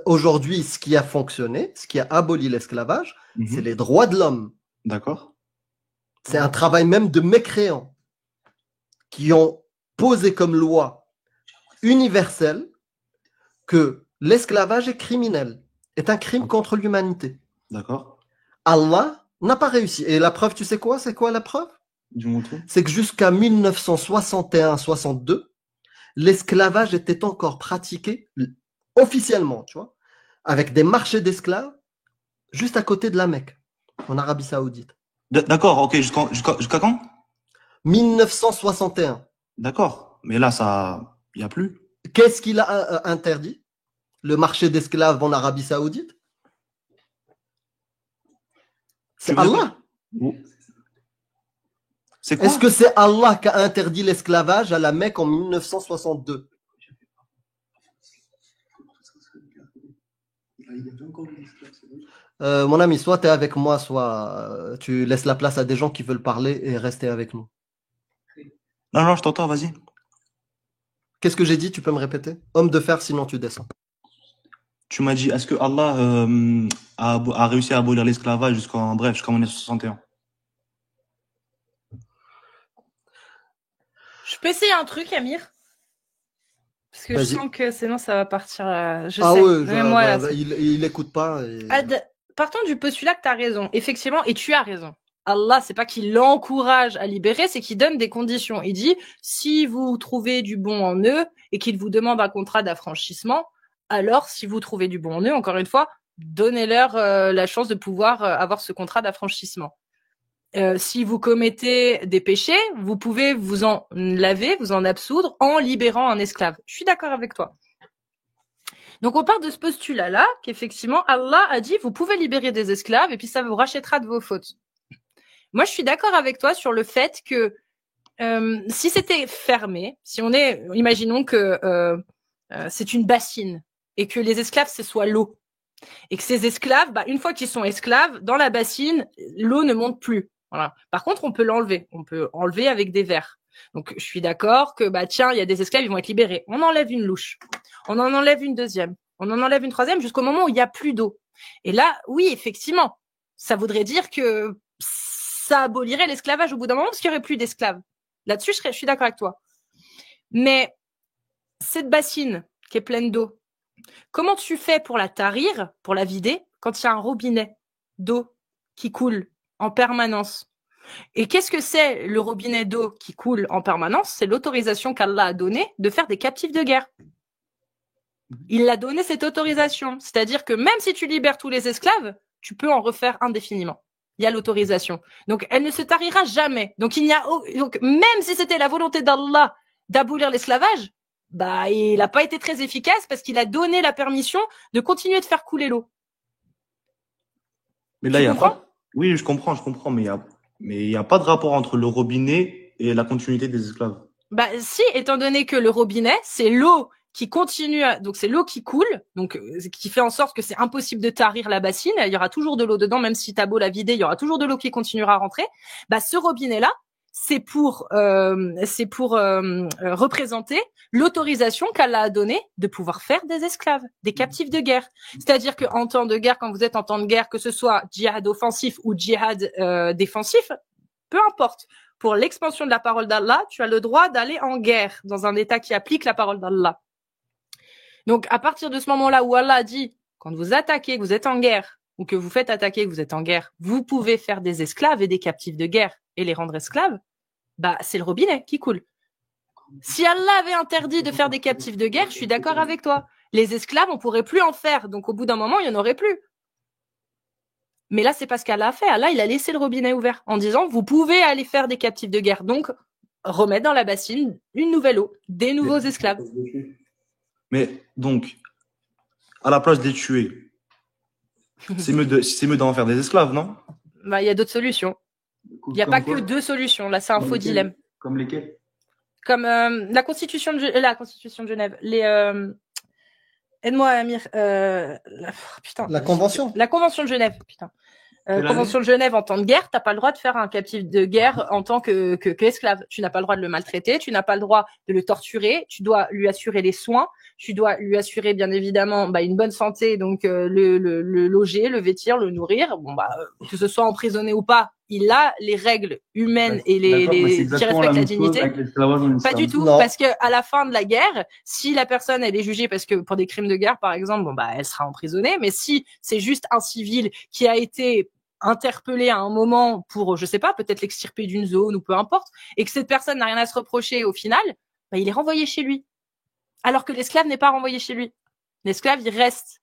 Speaker 2: aujourd'hui, ce qui a fonctionné, ce qui a aboli l'esclavage, c'est
Speaker 3: Mhm.
Speaker 2: les droits de l'homme.
Speaker 3: D'accord.
Speaker 2: C'est un travail même de mécréants qui ont posé comme loi universelle que l'esclavage est criminel, est un crime contre l'humanité.
Speaker 3: D'accord.
Speaker 2: Allah n'a pas réussi. Et la preuve, tu sais quoi? C'est quoi la preuve?
Speaker 3: Dis-moi tout.
Speaker 2: C'est que jusqu'à 1961-62, l'esclavage était encore pratiqué officiellement, tu vois, avec des marchés d'esclaves juste à côté de la Mecque, en Arabie Saoudite.
Speaker 3: D'accord, ok, jusqu'à quand?
Speaker 2: 1961.
Speaker 3: D'accord. Mais là, ça, y a plus.
Speaker 2: Qu'est-ce qu'il a interdit? Le marché d'esclaves en Arabie Saoudite?
Speaker 3: Tu
Speaker 2: C'est
Speaker 3: veux dire quoi?
Speaker 2: Allah.
Speaker 3: C'est
Speaker 2: Est-ce
Speaker 3: quoi?
Speaker 2: que c'est Allah qui a interdit l'esclavage à la Mecque en 1962? Mon ami, soit tu es avec moi, soit tu laisses la place à des gens qui veulent parler et rester avec nous.
Speaker 3: Non, non, je t'entends, vas-y.
Speaker 2: Qu'est-ce que j'ai dit? Tu peux me répéter? Homme de fer, sinon tu descends.
Speaker 3: Tu m'as dit, est-ce que Allah a réussi à abolir l'esclavage jusqu'en 1961?
Speaker 1: Je peux essayer un truc, Amir? Parce que je
Speaker 2: Vas-y.
Speaker 1: sens que sinon ça va partir. Je
Speaker 2: Ah
Speaker 1: sais.
Speaker 2: ouais,
Speaker 1: Même moi là.
Speaker 2: il écoute pas.
Speaker 1: Partons du postulat que tu as raison. Effectivement, et tu as raison. Allah, c'est pas qu'il l'encourage à libérer, c'est qu'il donne des conditions. Il dit, si vous trouvez du bon en eux et qu'il vous demande un contrat d'affranchissement, alors si vous trouvez du bon en eux, encore une fois, donnez-leur la chance de pouvoir avoir ce contrat d'affranchissement. Si vous commettez des péchés, vous pouvez vous en laver, vous en absoudre en libérant un esclave. Je suis d'accord avec toi. Donc on part de ce postulat-là, qu'effectivement Allah a dit vous pouvez libérer des esclaves et puis ça vous rachètera de vos fautes. Moi je suis d'accord avec toi sur le fait que si c'était fermé, si on est, imaginons que c'est une bassine et que les esclaves ce soit l'eau et que ces esclaves, une fois qu'ils sont esclaves, dans la bassine, l'eau ne monte plus. Voilà. Par contre, on peut l'enlever. On peut enlever avec des verres. Donc, je suis d'accord que, tiens, il y a des esclaves, ils vont être libérés. On enlève une louche. On en enlève une deuxième. On en enlève une troisième jusqu'au moment où il n'y a plus d'eau. Et là, oui, effectivement, ça voudrait dire que ça abolirait l'esclavage au bout d'un moment parce qu'il n'y aurait plus d'esclaves. Là-dessus, je suis d'accord avec toi. Mais cette bassine qui est pleine d'eau, comment tu fais pour la tarir, pour la vider, quand il y a un robinet d'eau qui coule en permanence? Et qu'est-ce que c'est le robinet d'eau qui coule en permanence? C'est l'autorisation qu'Allah a donnée de faire des captifs de guerre. Il a donné cette autorisation. C'est-à-dire que même si tu libères tous les esclaves, tu peux en refaire indéfiniment. Il y a l'autorisation. Donc, elle ne se tarira jamais. Donc, donc même si c'était la volonté d'Allah d'abolir l'esclavage, il n'a pas été très efficace parce qu'il a donné la permission de continuer de faire couler l'eau.
Speaker 3: Mais là, il y a pas. Oui, je comprends, mais il y a pas de rapport entre le robinet et la continuité des esclaves.
Speaker 1: Si, étant donné que le robinet, c'est l'eau qui continue, donc c'est l'eau qui coule, donc qui fait en sorte que c'est impossible de tarir la bassine. Il y aura toujours de l'eau dedans, même si t'as beau la vider, il y aura toujours de l'eau qui continuera à rentrer. Ce robinet-là, c'est pour représenter l'autorisation qu'Allah a donnée de pouvoir faire des esclaves, des captifs de guerre. C'est-à-dire qu'en temps de guerre, quand vous êtes en temps de guerre, que ce soit djihad offensif ou djihad défensif, peu importe. Pour l'expansion de la parole d'Allah, tu as le droit d'aller en guerre dans un État qui applique la parole d'Allah. Donc, à partir de ce moment-là où Allah dit, quand vous attaquez, que vous êtes en guerre, ou que vous faites attaquer, que vous êtes en guerre, vous pouvez faire des esclaves et des captifs de guerre et les rendre esclaves, c'est le robinet qui coule. Si Allah avait interdit de faire des captifs de guerre, je suis d'accord avec toi. Les esclaves, on pourrait plus en faire. Donc, au bout d'un moment, il y en aurait plus. Mais là, c'est pas ce qu'Allah a fait. Allah, il a laissé le robinet ouvert en disant, vous pouvez aller faire des captifs de guerre. Donc, remettre dans la bassine une nouvelle eau, des nouveaux esclaves.
Speaker 3: Mais donc, à la place de les tuer, c'est mieux d'en faire des esclaves, non?
Speaker 1: Il y a d'autres solutions. Il n'y a pas que deux solutions. Là, c'est un faux dilemme.
Speaker 3: Comme lesquels?
Speaker 1: Comme la Constitution de Genève. Aide-moi, Amir.
Speaker 2: La Convention.
Speaker 1: La Convention de Genève, putain. Convention de Genève en temps de guerre, t'as pas le droit de faire un captif de guerre en tant que esclave. Tu n'as pas le droit de le maltraiter, tu n'as pas le droit de le torturer, tu dois lui assurer les soins, tu dois lui assurer bien évidemment une bonne santé, donc le loger, le vêtir, le nourrir. Que ce soit emprisonné ou pas, il a les règles humaines et qui respectent la dignité. Pas du tout, parce que à la fin de la guerre, si la personne elle est jugée parce que pour des crimes de guerre par exemple, elle sera emprisonnée. Mais si c'est juste un civil qui a été interpellé à un moment pour, je sais pas, peut-être l'extirper d'une zone ou peu importe, et que cette personne n'a rien à se reprocher au final, il est renvoyé chez lui. Alors que l'esclave n'est pas renvoyé chez lui. L'esclave, il reste.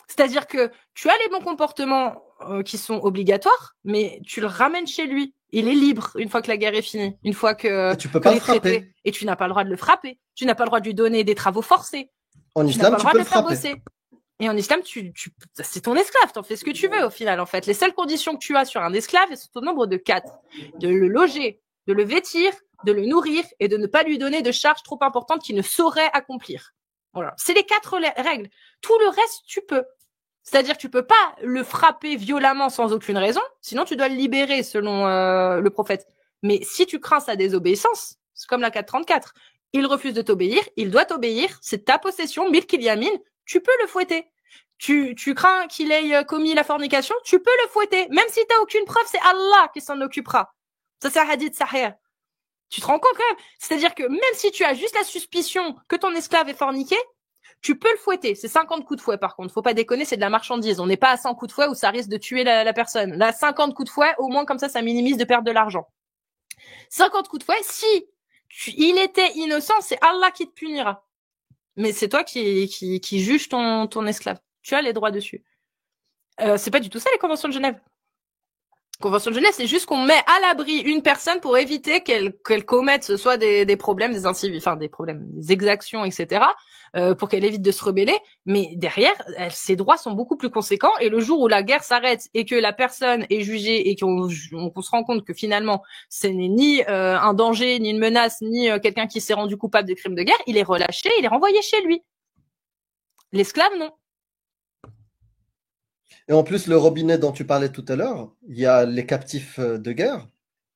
Speaker 1: C'est-à-dire que tu as les bons comportements qui sont obligatoires, mais tu le ramènes chez lui. Il est libre une fois que la guerre est finie, une fois que
Speaker 2: tu peux pas le frapper.
Speaker 1: Et tu n'as pas le droit de le frapper. Tu n'as pas le droit de lui donner des travaux forcés.
Speaker 2: En islam, tu peux le frapper.
Speaker 1: Et en islam, c'est ton esclave, t'en fais ce que tu veux au final, en fait. Les seules conditions que tu as sur un esclave sont au nombre de 4. De le loger, de le vêtir, de le nourrir et de ne pas lui donner de charges trop importantes qu'il ne saurait accomplir. Voilà. C'est les 4 règles. Tout le reste, tu peux. C'est-à-dire que tu peux pas le frapper violemment sans aucune raison, sinon tu dois le libérer selon le prophète. Mais si tu crains sa désobéissance, c'est comme la 434. Il refuse de t'obéir, il doit t'obéir, c'est ta possession, milk yamin, tu peux le fouetter. Tu crains qu'il ait commis la fornication, tu peux le fouetter. Même si t'as aucune preuve, c'est Allah qui s'en occupera. Ça, c'est un hadith sahih. Tu te rends compte quand même? C'est-à-dire que même si tu as juste la suspicion que ton esclave est forniqué, tu peux le fouetter. C'est 50 coups de fouet, par contre. Faut pas déconner, c'est de la marchandise. On n'est pas à 100 coups de fouet où ça risque de tuer la personne. Là, 50 coups de fouet, au moins comme ça minimise de perdre de l'argent. 50 coups de fouet, si il était innocent, c'est Allah qui te punira. Mais c'est toi qui juge ton esclave. tu as les droits dessus. C'est pas du tout ça les conventions de Genève. Convention de Genève, c'est juste qu'on met à l'abri une personne pour éviter qu'elle commette soit des problèmes, des incivils, enfin des problèmes, des exactions, etc. Pour qu'elle évite de se rebeller. Mais derrière, ses droits sont beaucoup plus conséquents. Et le jour où la guerre s'arrête et que la personne est jugée et qu'on se rend compte que finalement ce n'est ni un danger, ni une menace, ni quelqu'un qui s'est rendu coupable de crimes de guerre, il est relâché, il est renvoyé chez lui. L'esclave, non.
Speaker 2: Et en plus, le robinet dont tu parlais tout à l'heure, il y a les captifs de guerre,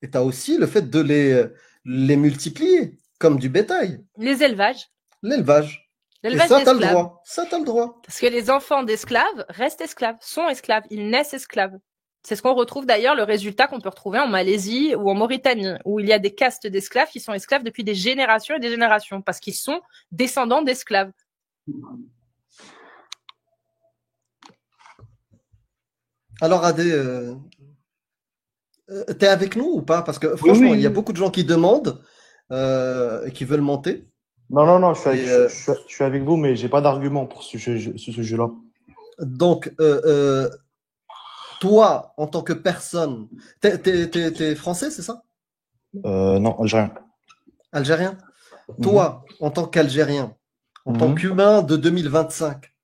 Speaker 2: et tu as aussi le fait de les multiplier, comme du bétail.
Speaker 1: Les élevages.
Speaker 2: L'élevage. Et
Speaker 1: L'élevage
Speaker 2: ça, tu as le
Speaker 1: d'esclaves.
Speaker 2: droit. Ça, tu as le droit.
Speaker 1: Parce que les enfants d'esclaves restent esclaves, sont esclaves, ils naissent esclaves. C'est ce qu'on retrouve d'ailleurs, le résultat qu'on peut retrouver en Malaisie ou en Mauritanie, où il y a des castes d'esclaves qui sont esclaves depuis des générations et des générations, parce qu'ils sont descendants d'esclaves.
Speaker 2: Alors, Adé, t'es avec nous ou pas? Parce que franchement, il y a beaucoup de gens qui demandent et qui veulent monter.
Speaker 3: Non, je suis avec vous, mais j'ai pas d'argument pour ce sujet-là.
Speaker 2: Donc, toi, en tant que personne, t'es français, c'est ça?
Speaker 3: Non, algérien.
Speaker 2: Algérien? Toi, en tant qu'Algérien, en tant qu'humain de 2025,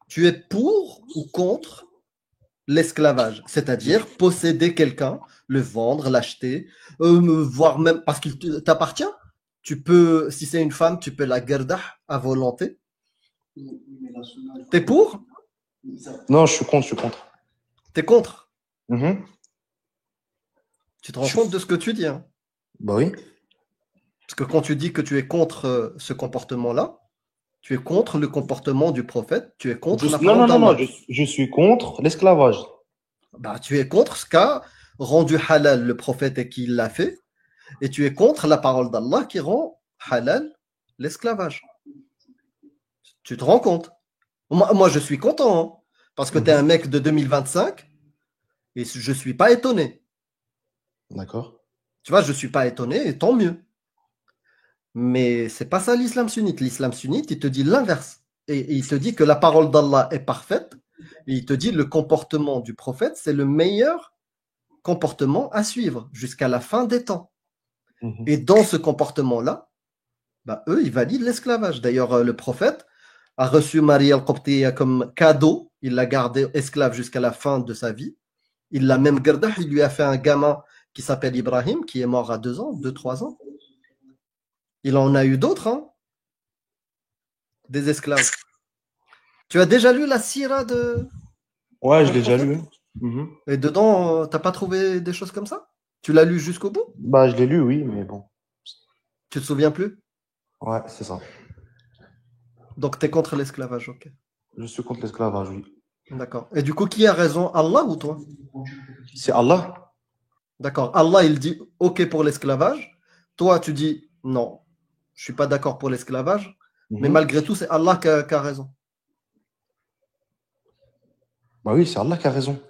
Speaker 2: tu es pour ou contre l'esclavage? C'est-à-dire posséder quelqu'un, le vendre, l'acheter, voire même parce qu'il t'appartient. Tu peux, si c'est une femme, tu peux la garder à volonté. T'es pour?
Speaker 3: Non, je suis contre.
Speaker 2: T'es contre?
Speaker 3: Mhm.
Speaker 2: Tu te rends compte de ce que tu dis, hein?
Speaker 3: Bah oui.
Speaker 2: Parce que quand tu dis que tu es contre ce comportement-là, tu es contre le comportement du prophète, tu es contre la parole d'Allah.
Speaker 3: Non, je suis contre l'esclavage.
Speaker 2: Bah, tu es contre ce qu'a rendu halal le prophète et qui l'a fait, et tu es contre la parole d'Allah qui rend halal l'esclavage. Tu te rends compte? Moi, je suis content, hein, parce que tu es un mec de 2025, et je ne suis pas étonné.
Speaker 3: D'accord.
Speaker 2: Tu vois, je ne suis pas étonné, et tant mieux. Mais c'est pas ça l'islam sunnite. L'islam sunnite, il te dit l'inverse. Et il te dit que la parole d'Allah est parfaite, et il te dit le comportement du prophète, c'est le meilleur comportement à suivre jusqu'à la fin des temps. Et dans ce comportement-là, bah, eux, ils valident l'esclavage. D'ailleurs, le prophète a reçu Marie al-Qibtiyya comme cadeau. Il l'a gardé esclave jusqu'à la fin de sa vie. Il l'a même gardé. Il lui a fait un gamin qui s'appelle Ibrahim, qui est mort à 2 ans, 2-3 ans. Il en a eu d'autres, hein, des esclaves. Tu as déjà lu la Sira de...
Speaker 3: Ouais, je l'ai déjà lu.
Speaker 2: Et dedans, t'as pas trouvé des choses comme ça? Tu l'as lu jusqu'au bout?
Speaker 3: Bah, je l'ai lu, oui, mais bon.
Speaker 2: Tu te souviens plus?
Speaker 3: Ouais, c'est ça.
Speaker 2: Donc, tu es contre l'esclavage, ok.
Speaker 3: Je suis contre l'esclavage, oui.
Speaker 2: D'accord. Et du coup, qui a raison, Allah ou toi?
Speaker 3: C'est Allah.
Speaker 2: D'accord. Allah, il dit ok pour l'esclavage. Toi, tu dis non, je suis pas d'accord pour l'esclavage. Mais malgré tout, c'est Allah qui a raison.
Speaker 3: Bah oui, c'est Allah qui a raison.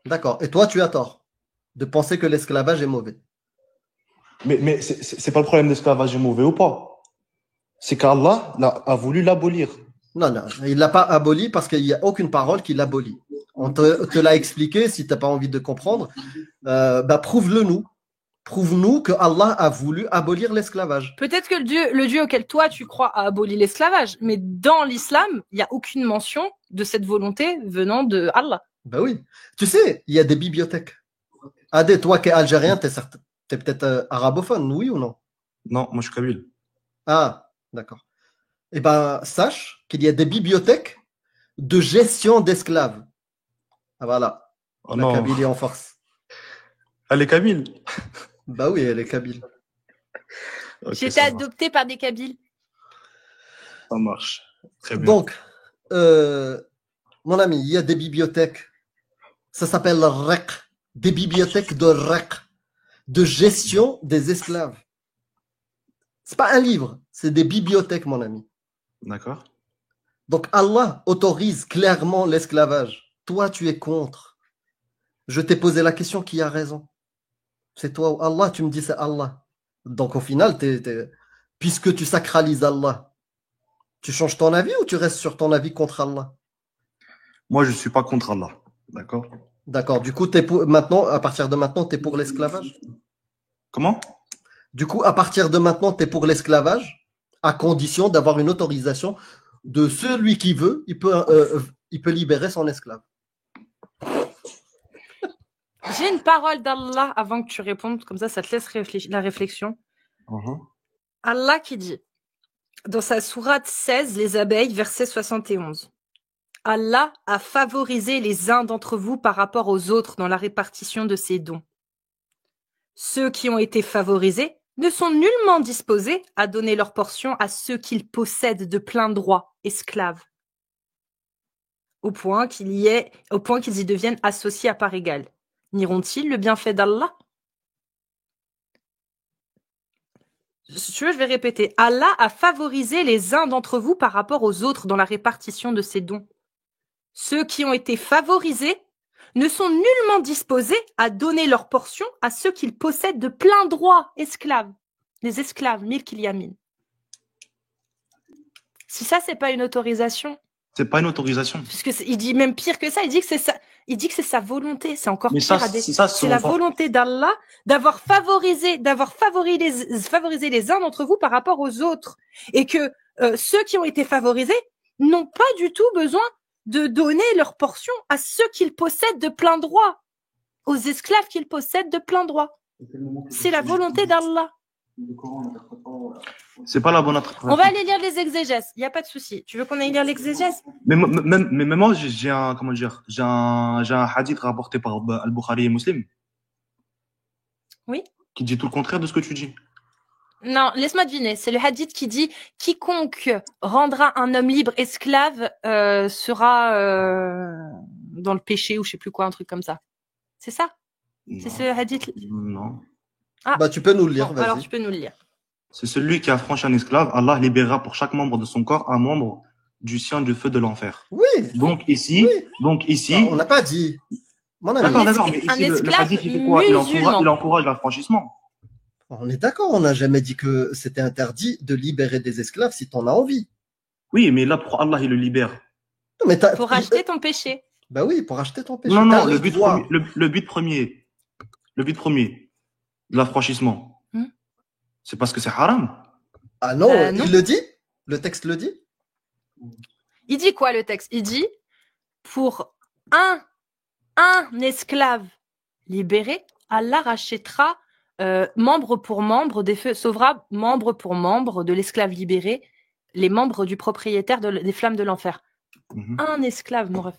Speaker 2: D'accord. Et toi, tu as tort de penser que l'esclavage est mauvais.
Speaker 3: Mais c'est pas le problème d'esclavage est mauvais ou pas. C'est qu'Allah a voulu l'abolir.
Speaker 2: Non, il l'a pas aboli parce qu'il n'y a aucune parole qui l'abolit. On te l'a expliqué, si tu n'as pas envie de comprendre, bah, prouve-le nous. Prouve-nous que Allah a voulu abolir l'esclavage.
Speaker 1: Peut-être que le Dieu auquel toi tu crois a aboli l'esclavage, mais dans l'islam, il n'y a aucune mention de cette volonté venant de Allah.
Speaker 2: Ben oui. Tu sais, il y a des bibliothèques. Adé, toi qui es algérien, tu es peut-être arabophone, oui ou non?
Speaker 3: Non, moi je suis kabyle.
Speaker 2: Ah, d'accord. Eh ben, sache qu'il y a des bibliothèques de gestion d'esclaves. Ah voilà,
Speaker 3: Oh
Speaker 2: la
Speaker 3: non.
Speaker 2: Kabylie en force.
Speaker 3: Elle est kabyle.
Speaker 2: Bah oui, elle est kabyle.
Speaker 3: Okay,
Speaker 1: J'ai été adoptée par des Kabyles.
Speaker 3: Ça marche. Très bien.
Speaker 2: Donc, mon ami, il y a des bibliothèques. Ça s'appelle REC. Des bibliothèques de REC. De gestion des esclaves. C'est pas un livre, c'est des bibliothèques, mon ami.
Speaker 3: D'accord.
Speaker 2: Donc Allah autorise clairement l'esclavage. Toi, tu es contre. Je t'ai posé la question, qui a raison? C'est toi ou Allah? Tu me dis c'est Allah. Donc au final, puisque tu sacralises Allah, tu changes ton avis ou tu restes sur ton avis contre Allah?
Speaker 3: Moi, je ne suis pas contre Allah. D'accord?
Speaker 2: D'accord. Du coup, à partir de maintenant, tu es pour l'esclavage?
Speaker 3: Comment?
Speaker 2: Du coup, à partir de maintenant, tu es pour l'esclavage, à condition d'avoir une autorisation de celui qui veut, il peut libérer son esclave.
Speaker 1: J'ai une parole d'Allah avant que tu répondes, comme ça te laisse la réflexion. Allah qui dit, dans sa sourate 16, les abeilles, verset 71. Allah a favorisé les uns d'entre vous par rapport aux autres dans la répartition de ses dons. Ceux qui ont été favorisés ne sont nullement disposés à donner leur portion à ceux qu'ils possèdent de plein droit, esclaves, au point qu'ils y deviennent associés à part égale. N'iront-ils le bienfait d'Allah? Si tu veux, je vais répéter. Allah a favorisé les uns d'entre vous par rapport aux autres dans la répartition de ses dons. Ceux qui ont été favorisés ne sont nullement disposés à donner leur portion à ceux qu'ils possèdent de plein droit, esclaves. Les esclaves, milk yamin. Si ça, c'est pas une autorisation.
Speaker 3: C'est pas une autorisation.
Speaker 1: Puisque il dit même pire que ça, il dit que c'est ça. Il dit que c'est sa volonté, c'est encore
Speaker 3: Mais
Speaker 1: pire. C'est la volonté d'Allah d'avoir favorisé les uns d'entre vous par rapport aux autres. Et que ceux qui ont été favorisés n'ont pas du tout besoin de donner leur portion à ceux qu'ils possèdent de plein droit, aux esclaves qu'ils possèdent de plein droit. C'est la volonté d'Allah.
Speaker 3: C'est pas la bonne interprétation.
Speaker 1: On va aller lire les exégèses, il n'y a pas de souci. Tu veux qu'on aille lire l'exégèse?
Speaker 3: Mais moi, j'ai un hadith rapporté par Al-Bukhari et Muslim.
Speaker 1: Oui.
Speaker 3: Qui dit tout le contraire de ce que tu dis.
Speaker 1: Non, laisse-moi deviner. C'est le hadith qui dit « Quiconque rendra un homme libre esclave sera dans le péché » ou je sais plus quoi, un truc comme ça. C'est ça? C'est ce hadith?
Speaker 3: Non.
Speaker 2: Ah. Bah, tu peux nous le lire, vas-y.
Speaker 1: Alors, tu peux nous le lire.
Speaker 3: C'est celui qui affranchit un esclave, Allah libérera pour chaque membre de son corps un membre du sien du feu de l'enfer.
Speaker 2: Oui.
Speaker 3: Donc ici,
Speaker 2: non, on n'a pas dit.
Speaker 3: D'accord, mais ici, le hadith, il fait quoi? Il encourage l'affranchissement.
Speaker 2: On est d'accord, on n'a jamais dit que c'était interdit de libérer des esclaves si tu en as envie.
Speaker 3: Oui, mais là, pour Allah, il le libère.
Speaker 1: Non, mais pour acheter ton péché.
Speaker 2: Bah oui, pour acheter ton péché.
Speaker 3: Non, le but premier de l'affranchissement, c'est parce que c'est haram.
Speaker 2: Ah non, il le dit? Le texte le dit?
Speaker 1: Il dit quoi, le texte? Il dit, pour un esclave libéré, Allah rachètera membre pour membre des feux, sauvera membre pour membre de l'esclave libéré, les membres du propriétaire des flammes de l'enfer. Un esclave, mon ref.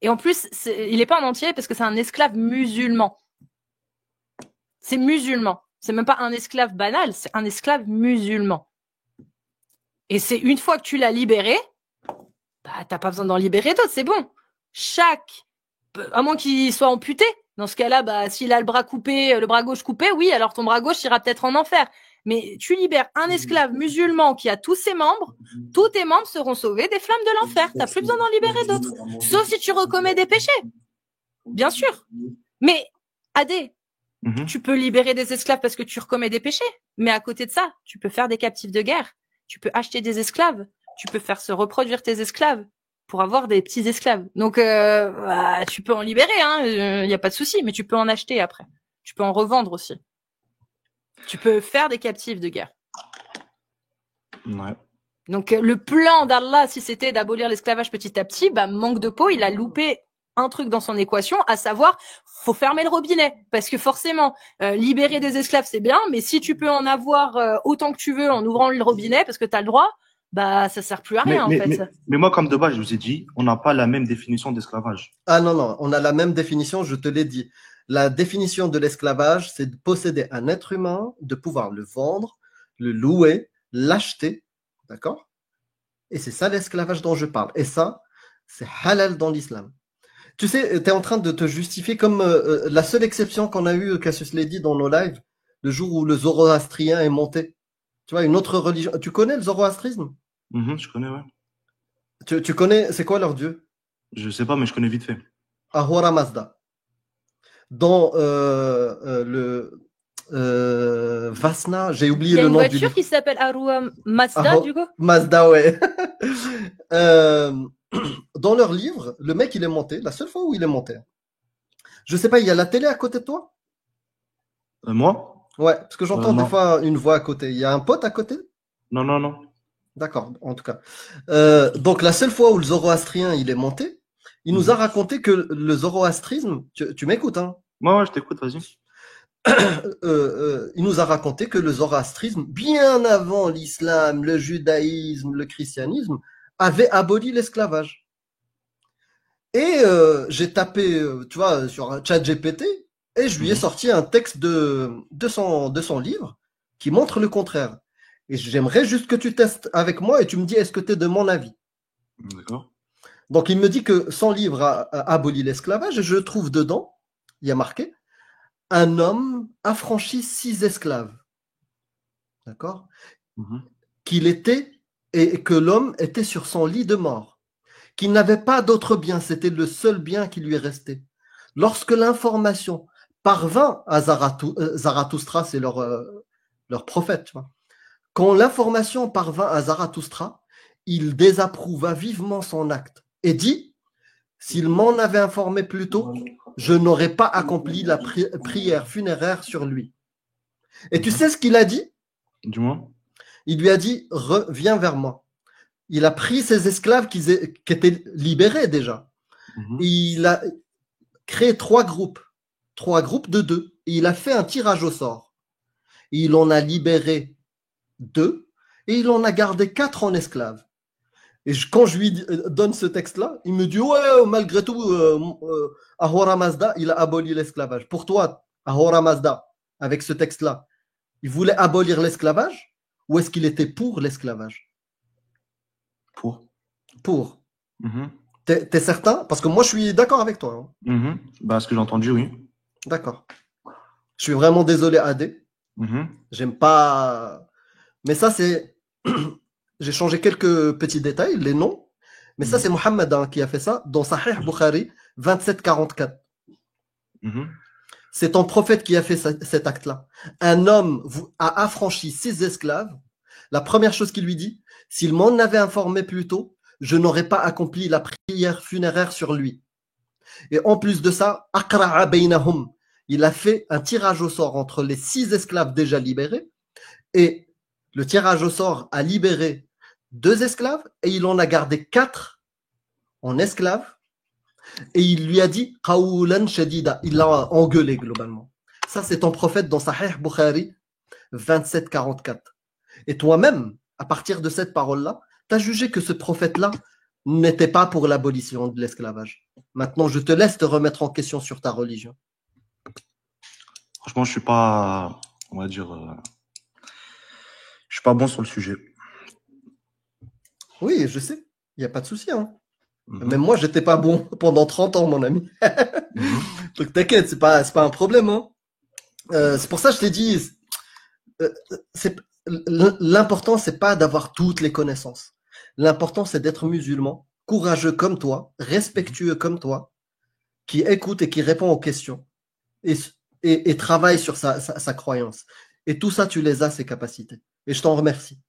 Speaker 1: Et en plus, il n'est pas en entier parce que c'est un esclave musulman. C'est musulman. C'est même pas un esclave banal, c'est un esclave musulman. Et c'est une fois que tu l'as libéré, bah, t'as pas besoin d'en libérer d'autres, c'est bon. À moins qu'il soit amputé. Dans ce cas-là, bah, s'il a le bras coupé, le bras gauche coupé, oui, alors ton bras gauche ira peut-être en enfer. Mais tu libères un esclave musulman qui a tous ses membres seront sauvés des flammes de l'enfer. T'as plus besoin d'en libérer d'autres. Sauf si tu recommets des péchés. Bien sûr. Mais, Adé, tu peux libérer des esclaves parce que tu recommets des péchés. Mais à côté de ça, tu peux faire des captifs de guerre. Tu peux acheter des esclaves. Tu peux faire se reproduire tes esclaves pour avoir des petits esclaves. Donc, bah, tu peux en libérer, hein, y a pas de souci, mais tu peux en acheter après. Tu peux en revendre aussi. Tu peux faire des captifs de guerre.
Speaker 3: Ouais.
Speaker 1: Donc, le plan d'Allah, si c'était d'abolir l'esclavage petit à petit, bah, manque de peau, il a loupé un truc dans son équation, à savoir, faut fermer le robinet. Parce que forcément, libérer des esclaves, c'est bien, mais si tu peux en avoir autant que tu veux en ouvrant le robinet, parce que tu as le droit, bah, ça sert plus à rien, en fait.
Speaker 3: Mais moi, comme de base, je vous ai dit, on n'a pas la même définition d'esclavage.
Speaker 2: Ah non, on a la même définition, je te l'ai dit. La définition de l'esclavage, c'est de posséder un être humain, de pouvoir le vendre, le louer, l'acheter, d'accord? Et c'est ça l'esclavage dont je parle. Et ça, c'est halal dans l'islam. Tu sais, tu es en train de te justifier comme la seule exception qu'on a eue, Cassius l'a dit dans nos lives, le jour où le zoroastrien est monté. Tu vois, une autre religion. Tu connais le zoroastrisme?
Speaker 3: Je connais, ouais.
Speaker 2: Tu connais, c'est quoi leur dieu?
Speaker 3: Je sais pas, mais je connais vite fait.
Speaker 2: Ahura Mazda. Dans le Vasna, j'ai oublié le nom du livre.
Speaker 1: Il y a une voiture qui s'appelle Ahura Mazda, du coup?
Speaker 2: Mazda, ouais. dans leur livre, le mec, il est monté, la seule fois où il est monté. Je sais pas, il y a la télé à côté de toi?
Speaker 3: Moi?
Speaker 2: Ouais, parce que j'entends des
Speaker 3: Non.
Speaker 2: fois une voix à côté. Il y a un pote à côté?
Speaker 3: Non, non, non.
Speaker 2: D'accord, en tout cas. Donc la seule fois où le zoroastrien il est monté, il nous a raconté que le zoroastrisme, tu m'écoutes, hein?
Speaker 3: Ouais, je t'écoute, vas-y.
Speaker 2: Il nous a raconté que le zoroastrisme, bien avant l'islam, le judaïsme, le christianisme, avait aboli l'esclavage. Et j'ai tapé, tu vois, sur ChatGPT, et je lui ai sorti un texte de son livre qui montre le contraire. Et j'aimerais juste que tu testes avec moi et tu me dis est-ce que tu es de mon avis.
Speaker 3: D'accord.
Speaker 2: Donc il me dit que son livre a aboli l'esclavage et je trouve dedans, il y a marqué, un homme affranchit 6 esclaves. D'accord? Qu'il était et que l'homme était sur son lit de mort. Qu'il n'avait pas d'autre bien, c'était le seul bien qui lui restait. Lorsque l'information parvint à Zarathustra, c'est leur prophète, tu vois. Quand l'information parvint à Zarathustra, il désapprouva vivement son acte et dit, s'il m'en avait informé plus tôt, je n'aurais pas accompli la prière funéraire sur lui. Et tu sais ce qu'il a dit?
Speaker 3: Dis-moi.
Speaker 2: Il lui a dit, reviens vers moi. Il a pris ses esclaves qui étaient libérés déjà. Il a créé 3 groupes de 2. Et il a fait un tirage au sort. Il en a libéré 2 et il en a gardé 4 en esclaves. Et quand je lui donne ce texte-là, il me dit ouais, malgré tout, Ahura Mazda, il a aboli l'esclavage. Pour toi, Ahura Mazda, avec ce texte-là, il voulait abolir l'esclavage ou est-ce qu'il était pour l'esclavage? Pour. T'es certain? Parce que moi, je suis d'accord avec toi. Hein.
Speaker 3: Bah, ce que j'ai entendu, oui.
Speaker 2: D'accord. Je suis vraiment désolé, Adé. J'aime pas. Mais ça, c'est. J'ai changé quelques petits détails, les noms. Mais ça, c'est Mohammed hein, qui a fait ça dans Sahih Bukhari 2744. C'est ton prophète qui a fait cet acte-là. Un homme a affranchi 6 esclaves. La première chose qu'il lui dit, s'il m'en avait informé plus tôt, je n'aurais pas accompli la prière funéraire sur lui. Et en plus de ça, aqra'a baynahum. Il a fait un tirage au sort entre les 6 esclaves déjà libérés. Et le tirage au sort a libéré 2 esclaves et il en a gardé 4 en esclaves. Et il lui a dit qawlan shadida. Il l'a engueulé globalement. Ça, c'est ton prophète dans Sahih Bukhari 2744. Et toi-même, à partir de cette parole-là, tu as jugé que ce prophète-là n'était pas pour l'abolition de l'esclavage. Maintenant, je te laisse te remettre en question sur ta religion.
Speaker 3: Franchement, je suis pas, on va dire, je suis pas bon sur le sujet.
Speaker 2: Oui, je sais. Il n'y a pas de souci. Hein. Même moi, j'étais pas bon pendant 30 ans, mon ami. Donc t'inquiète, c'est pas un problème. Hein. C'est pour ça que je t'ai dit, l'important, c'est pas d'avoir toutes les connaissances. L'important, c'est d'être musulman, courageux comme toi, respectueux comme toi, qui écoute et qui répond aux questions et travaille sur sa croyance. Et tout ça, tu les as, ces capacités. Et je t'en remercie.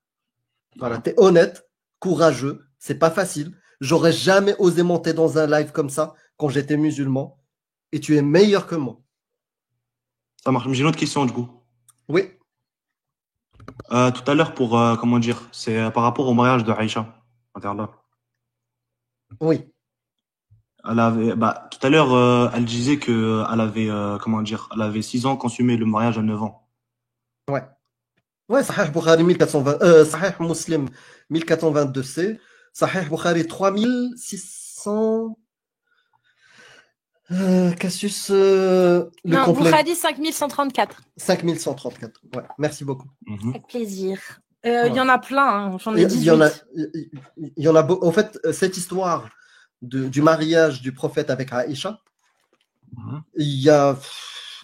Speaker 2: Voilà, tu es honnête, courageux, c'est pas facile. J'aurais jamais osé monter dans un live comme ça quand j'étais musulman. Et tu es meilleur que moi.
Speaker 3: Ça marche. J'ai une autre question, du coup.
Speaker 2: Oui.
Speaker 3: Tout à l'heure, pour, comment dire, c'est par rapport au mariage de Aïcha.
Speaker 2: Oui.
Speaker 3: Elle avait, bah, tout à l'heure, elle disait que elle avait, comment dire, elle avait 6 ans, consommé le mariage à 9 ans.
Speaker 2: Ouais. Ouais, Sahih Bukhari 1420, Sahih Muslim 1422C, Sahih Bukhari 3600. Cassius, le
Speaker 1: non,
Speaker 2: complet.
Speaker 1: Bukhari 5134.
Speaker 2: 5134. Ouais, merci beaucoup.
Speaker 1: Avec plaisir. Il y en a plein, hein. J'en ai 18.
Speaker 2: Il y en a en fait, cette histoire du mariage du prophète avec Aïcha, il y a,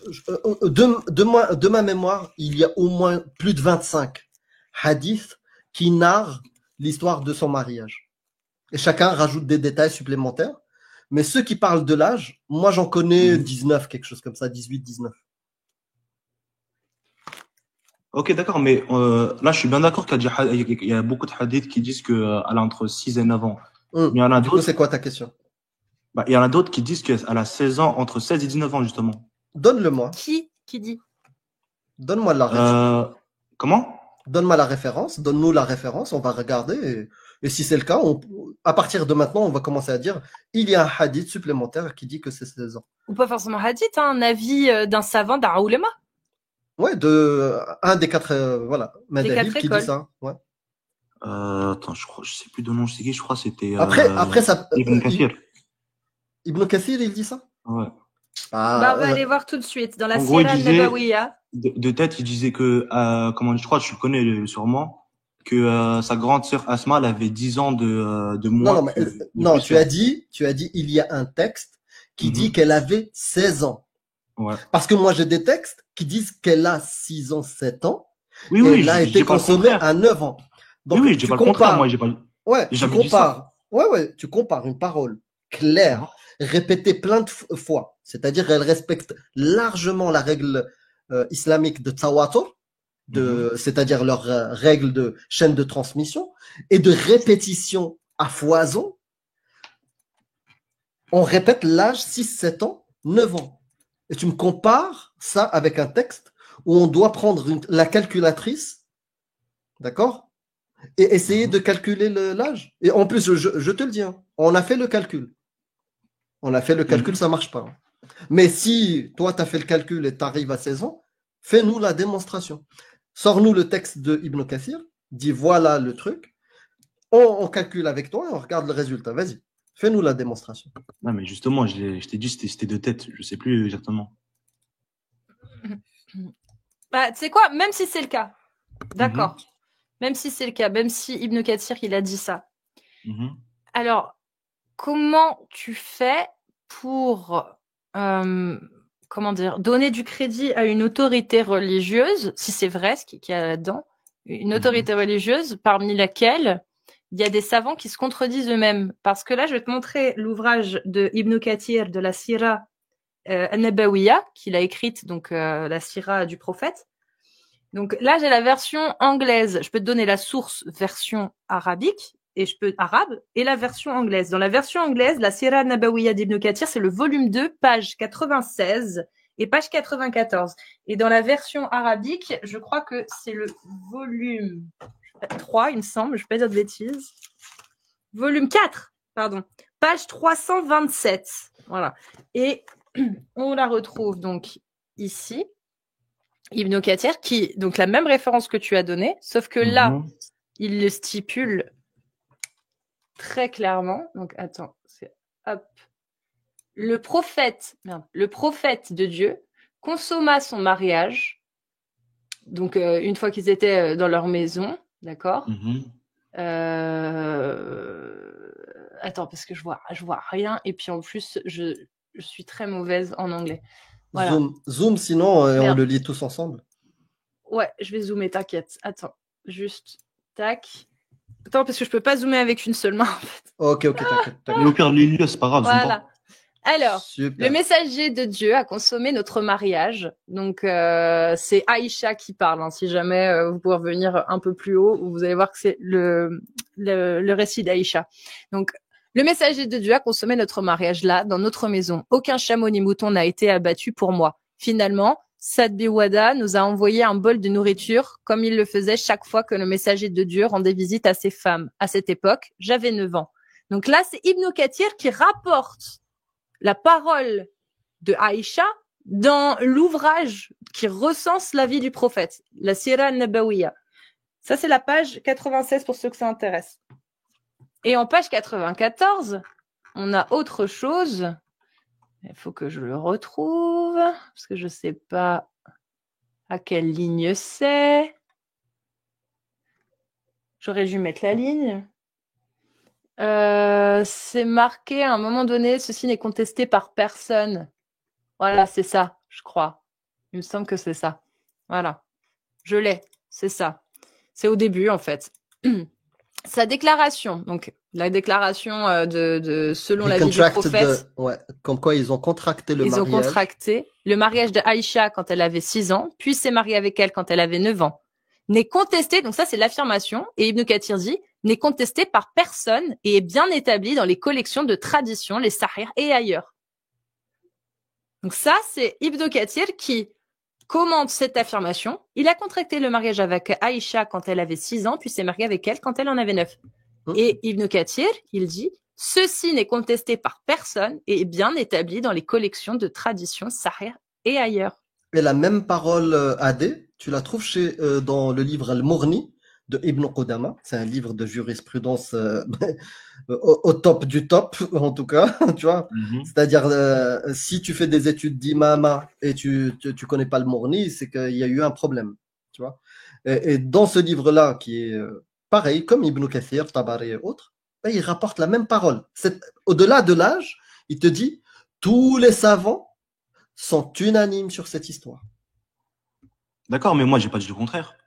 Speaker 2: de ma mémoire, il y a au moins plus de 25 hadiths qui narrent l'histoire de son mariage. Et chacun rajoute des détails supplémentaires. Mais ceux qui parlent de l'âge, moi j'en connais 19, quelque chose comme ça, 18, 19.
Speaker 3: Ok, d'accord, mais là, je suis bien d'accord qu'il y a beaucoup de hadiths qui disent qu'elle a entre 6 et 9 ans. Mais il y en a
Speaker 2: Du coup,
Speaker 3: d'autres,
Speaker 2: c'est quoi ta question?
Speaker 3: il y en a d'autres qui disent qu'elle a 16 ans, entre 16 et 19 ans, justement.
Speaker 2: Donne-le-moi.
Speaker 1: Qui dit?
Speaker 2: Donne-moi la
Speaker 3: Euh, comment?
Speaker 2: Donne-moi la référence, donne-nous la référence, on va regarder. Et si c'est le cas, à partir de maintenant, on va commencer à dire il y a un hadith supplémentaire qui dit que c'est 16 ans.
Speaker 1: Ou pas forcément hadith, hein, un avis d'un savant, d'un ulama,
Speaker 2: Ouais, un des quatre, voilà,
Speaker 1: des
Speaker 2: madhahib
Speaker 1: quatre
Speaker 2: qui dit
Speaker 1: écoles.
Speaker 2: ça. Ouais.
Speaker 3: Attends, je sais plus de nom, c'est qui, je crois que c'était
Speaker 2: Après ça,
Speaker 3: Ibn Kathir.
Speaker 2: Ibn Kathir, il dit ça?
Speaker 3: Ouais.
Speaker 1: Bah,
Speaker 2: Ah,
Speaker 1: on va aller voir tout de suite. Dans la
Speaker 3: En gros, il
Speaker 1: Sira
Speaker 3: disait,
Speaker 1: al-Nabawiyya,
Speaker 3: de tête, il disait que, comment je crois, tu le connais sûrement, que sa grande sœur Asma, elle avait 10 ans de
Speaker 2: non,
Speaker 3: moins
Speaker 2: non, mais,
Speaker 3: de
Speaker 2: non,
Speaker 3: plus qu'elle.
Speaker 2: tu as dit, il y a un texte qui dit
Speaker 3: Mhm.
Speaker 2: qu'elle avait 16 ans.
Speaker 3: Ouais.
Speaker 2: Parce que moi, j'ai des textes qui disent qu'elle a 6 ans, 7 ans,
Speaker 3: Oui,
Speaker 2: et
Speaker 3: oui,
Speaker 2: elle a
Speaker 3: je
Speaker 2: été
Speaker 3: dis pas le
Speaker 2: consommée
Speaker 3: contraire.
Speaker 2: à 9 ans.
Speaker 3: Oui,
Speaker 2: Donc,
Speaker 3: oui, je dis
Speaker 2: tu
Speaker 3: pas le contraire. Moi,
Speaker 2: compares,
Speaker 3: j'ai
Speaker 2: tu
Speaker 3: jamais dit ça.
Speaker 2: compares, tu compares une parole
Speaker 3: Mhm.
Speaker 2: claire, répétée plein de fois, c'est-à-dire elle respecte largement la règle islamique de tawatur,
Speaker 3: Mhm.
Speaker 2: c'est-à-dire leur règle de chaîne de transmission, et de répétition à foison. On répète l'âge 6, 7 ans, 9 ans. Et tu me compares ça avec un texte où on doit prendre la calculatrice, d'accord, et essayer
Speaker 3: Mhm.
Speaker 2: de calculer l'âge. Et en plus, je te le dis, hein, on a fait le calcul. On a fait le calcul,
Speaker 3: Mhm.
Speaker 2: ça marche pas. Mais si toi, tu as fait le calcul et tu arrives à 16 ans, fais-nous la démonstration. Sors-nous le texte de Ibn Kathir, dis voilà le truc, on calcule avec toi et on regarde le résultat. Vas-y, fais-nous la démonstration.
Speaker 3: Non, mais justement, je t'ai dit c'était de tête. Je sais plus exactement.
Speaker 1: bah, tu sais quoi, même si c'est le cas,
Speaker 3: Mhm.
Speaker 1: d'accord, même si c'est le cas, même si Ibn Kathir, il a dit ça.
Speaker 3: Mhm.
Speaker 1: Alors, comment tu fais pour, comment dire, donner du crédit à une autorité religieuse, si c'est vrai ce qu'il y a là-dedans, une
Speaker 3: Mhm.
Speaker 1: autorité religieuse parmi laquelle il y a des savants qui se contredisent eux-mêmes. Parce que là, je vais te montrer l'ouvrage de Ibn Kathir de la Sira an-Nabawiyya, qu'il a écrite, donc la Sira du prophète. Donc là, j'ai la version anglaise. Je peux te donner la source version arabique arabe et la version anglaise. Dans la version anglaise, la Sira Nabawiyya d'Ibn Kathir, c'est le volume 2, page 96 et page 94. Et dans la version arabique, je crois que c'est le volume 3, il me semble, je ne vais pas dire de bêtises. Volume 4, pardon, page 327. Voilà. Et on la retrouve donc ici. Ibn Kathir, qui, donc la même référence que tu as donnée, sauf que là,
Speaker 3: Mhm.
Speaker 1: il le stipule très clairement. Donc, attends, c'est hop. Le prophète de Dieu consomma son mariage. Donc, une fois qu'ils étaient dans leur maison, d'accord.
Speaker 3: Mhm.
Speaker 1: Attends, parce que je vois rien. Et puis en plus, je suis très mauvaise en anglais. Voilà.
Speaker 2: Zoom, sinon, on
Speaker 1: Merde.
Speaker 2: le lit tous ensemble.
Speaker 1: Ouais, je vais zoomer, t'inquiète. Attends, juste, tac. Attends, parce que je peux pas zoomer avec une seule main, en fait.
Speaker 2: Ok, t'inquiète,
Speaker 3: Mais au
Speaker 2: t'inquiète.
Speaker 3: pire, lis-le, c'est pas grave, zoom
Speaker 1: Voilà.
Speaker 3: pas.
Speaker 1: Alors, le
Speaker 2: Super.
Speaker 1: messager de Dieu a consommé notre mariage. Donc, c'est Aïcha qui parle. Hein, si jamais vous pouvez revenir un peu plus haut, vous allez voir que c'est le récit d'Aïcha. Donc, le messager de Dieu a consommé notre mariage là, dans notre maison. Aucun chameau ni mouton n'a été abattu pour moi. Finalement, Sad Biwada nous a envoyé un bol de nourriture, comme il le faisait chaque fois que le messager de Dieu rendait visite à ses femmes. À cette époque, j'avais 9 ans. Donc là, c'est Ibn Kathir qui rapporte la parole de Aïcha dans l'ouvrage qui recense la vie du prophète, la Sira al-Nabawiyya. Ça, c'est la page 96 pour ceux que ça intéresse. Et en page 94, on a autre chose. Il faut que je le retrouve, parce que je ne sais pas à quelle ligne c'est. J'aurais dû mettre la ligne. C'est marqué à un moment donné, ceci n'est contesté par personne. Voilà, c'est ça, je crois. Il me semble que c'est ça. Voilà. Je l'ai. C'est ça. C'est au début, en fait. Sa déclaration. Donc, La déclaration selon
Speaker 2: He
Speaker 1: la vie du
Speaker 2: contracted
Speaker 1: prophète.
Speaker 2: ouais, comme quoi ils ont contracté le
Speaker 1: Ils ont
Speaker 2: mariage.
Speaker 1: contracté le mariage de Aïcha quand elle avait 6 ans, puis s'est marié avec elle quand elle avait 9 ans. N'est contesté, donc ça c'est l'affirmation, et Ibn Kathir dit, n'est contesté par personne et est bien établi dans les collections de traditions, les sahih et ailleurs. Donc ça c'est Ibn Kathir qui commente cette affirmation. Il a contracté le mariage avec Aïcha quand elle avait 6 ans, puis s'est marié avec elle quand elle en avait 9. Et Ibn Kathir, il dit, ceci n'est contesté par personne et est bien établi dans les collections de traditions sahih et ailleurs.
Speaker 2: Et la même parole Adé, tu la trouves dans le livre Al-Mourni de Ibn Qudama. C'est un livre de jurisprudence au top du top, en tout cas, tu vois. C'est-à-dire, si tu fais des études d'imama et tu connais pas le Mourni, c'est qu'il y a eu un problème, tu vois. Et dans ce livre-là, qui est pareil, comme Ibn Kathir, Tabari et autres, il rapporte la même parole. Au-delà de l'âge, il te dit, tous les savants sont unanimes sur cette histoire.
Speaker 3: D'accord, mais moi, j'ai pas dit le contraire.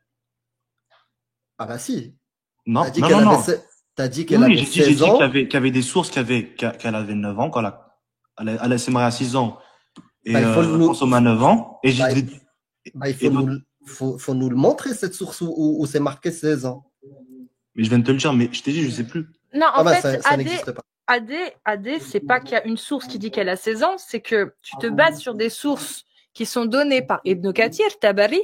Speaker 2: Ah bah si.
Speaker 3: Non,
Speaker 2: T'as dit
Speaker 3: non,
Speaker 2: qu'elle
Speaker 3: non,
Speaker 2: avait,
Speaker 3: non.
Speaker 2: t'as dit qu'elle
Speaker 3: Oui,
Speaker 2: avait
Speaker 3: j'ai
Speaker 2: 16
Speaker 3: dit
Speaker 2: ans.
Speaker 3: qu'il y avait des sources qu'elle avait 9 ans, quand elle s'est mariée à 6 ans et
Speaker 2: Bah, il faut nous,
Speaker 3: consommée à 9 ans. Et
Speaker 2: bah,
Speaker 3: j'ai
Speaker 2: bah, il faut nous le montrer, cette source où c'est marqué 16 ans.
Speaker 3: mais je viens de te le dire, mais je t'ai dit, je sais plus.
Speaker 1: Non,
Speaker 2: Ah
Speaker 1: en
Speaker 2: bah,
Speaker 1: fait,
Speaker 2: ça n'existe pas.
Speaker 1: AD, c'est pas qu'il y a une source qui dit qu'elle a 16 ans, c'est que tu te bases sur des sources qui sont données par Ibn Kathir, Tabari,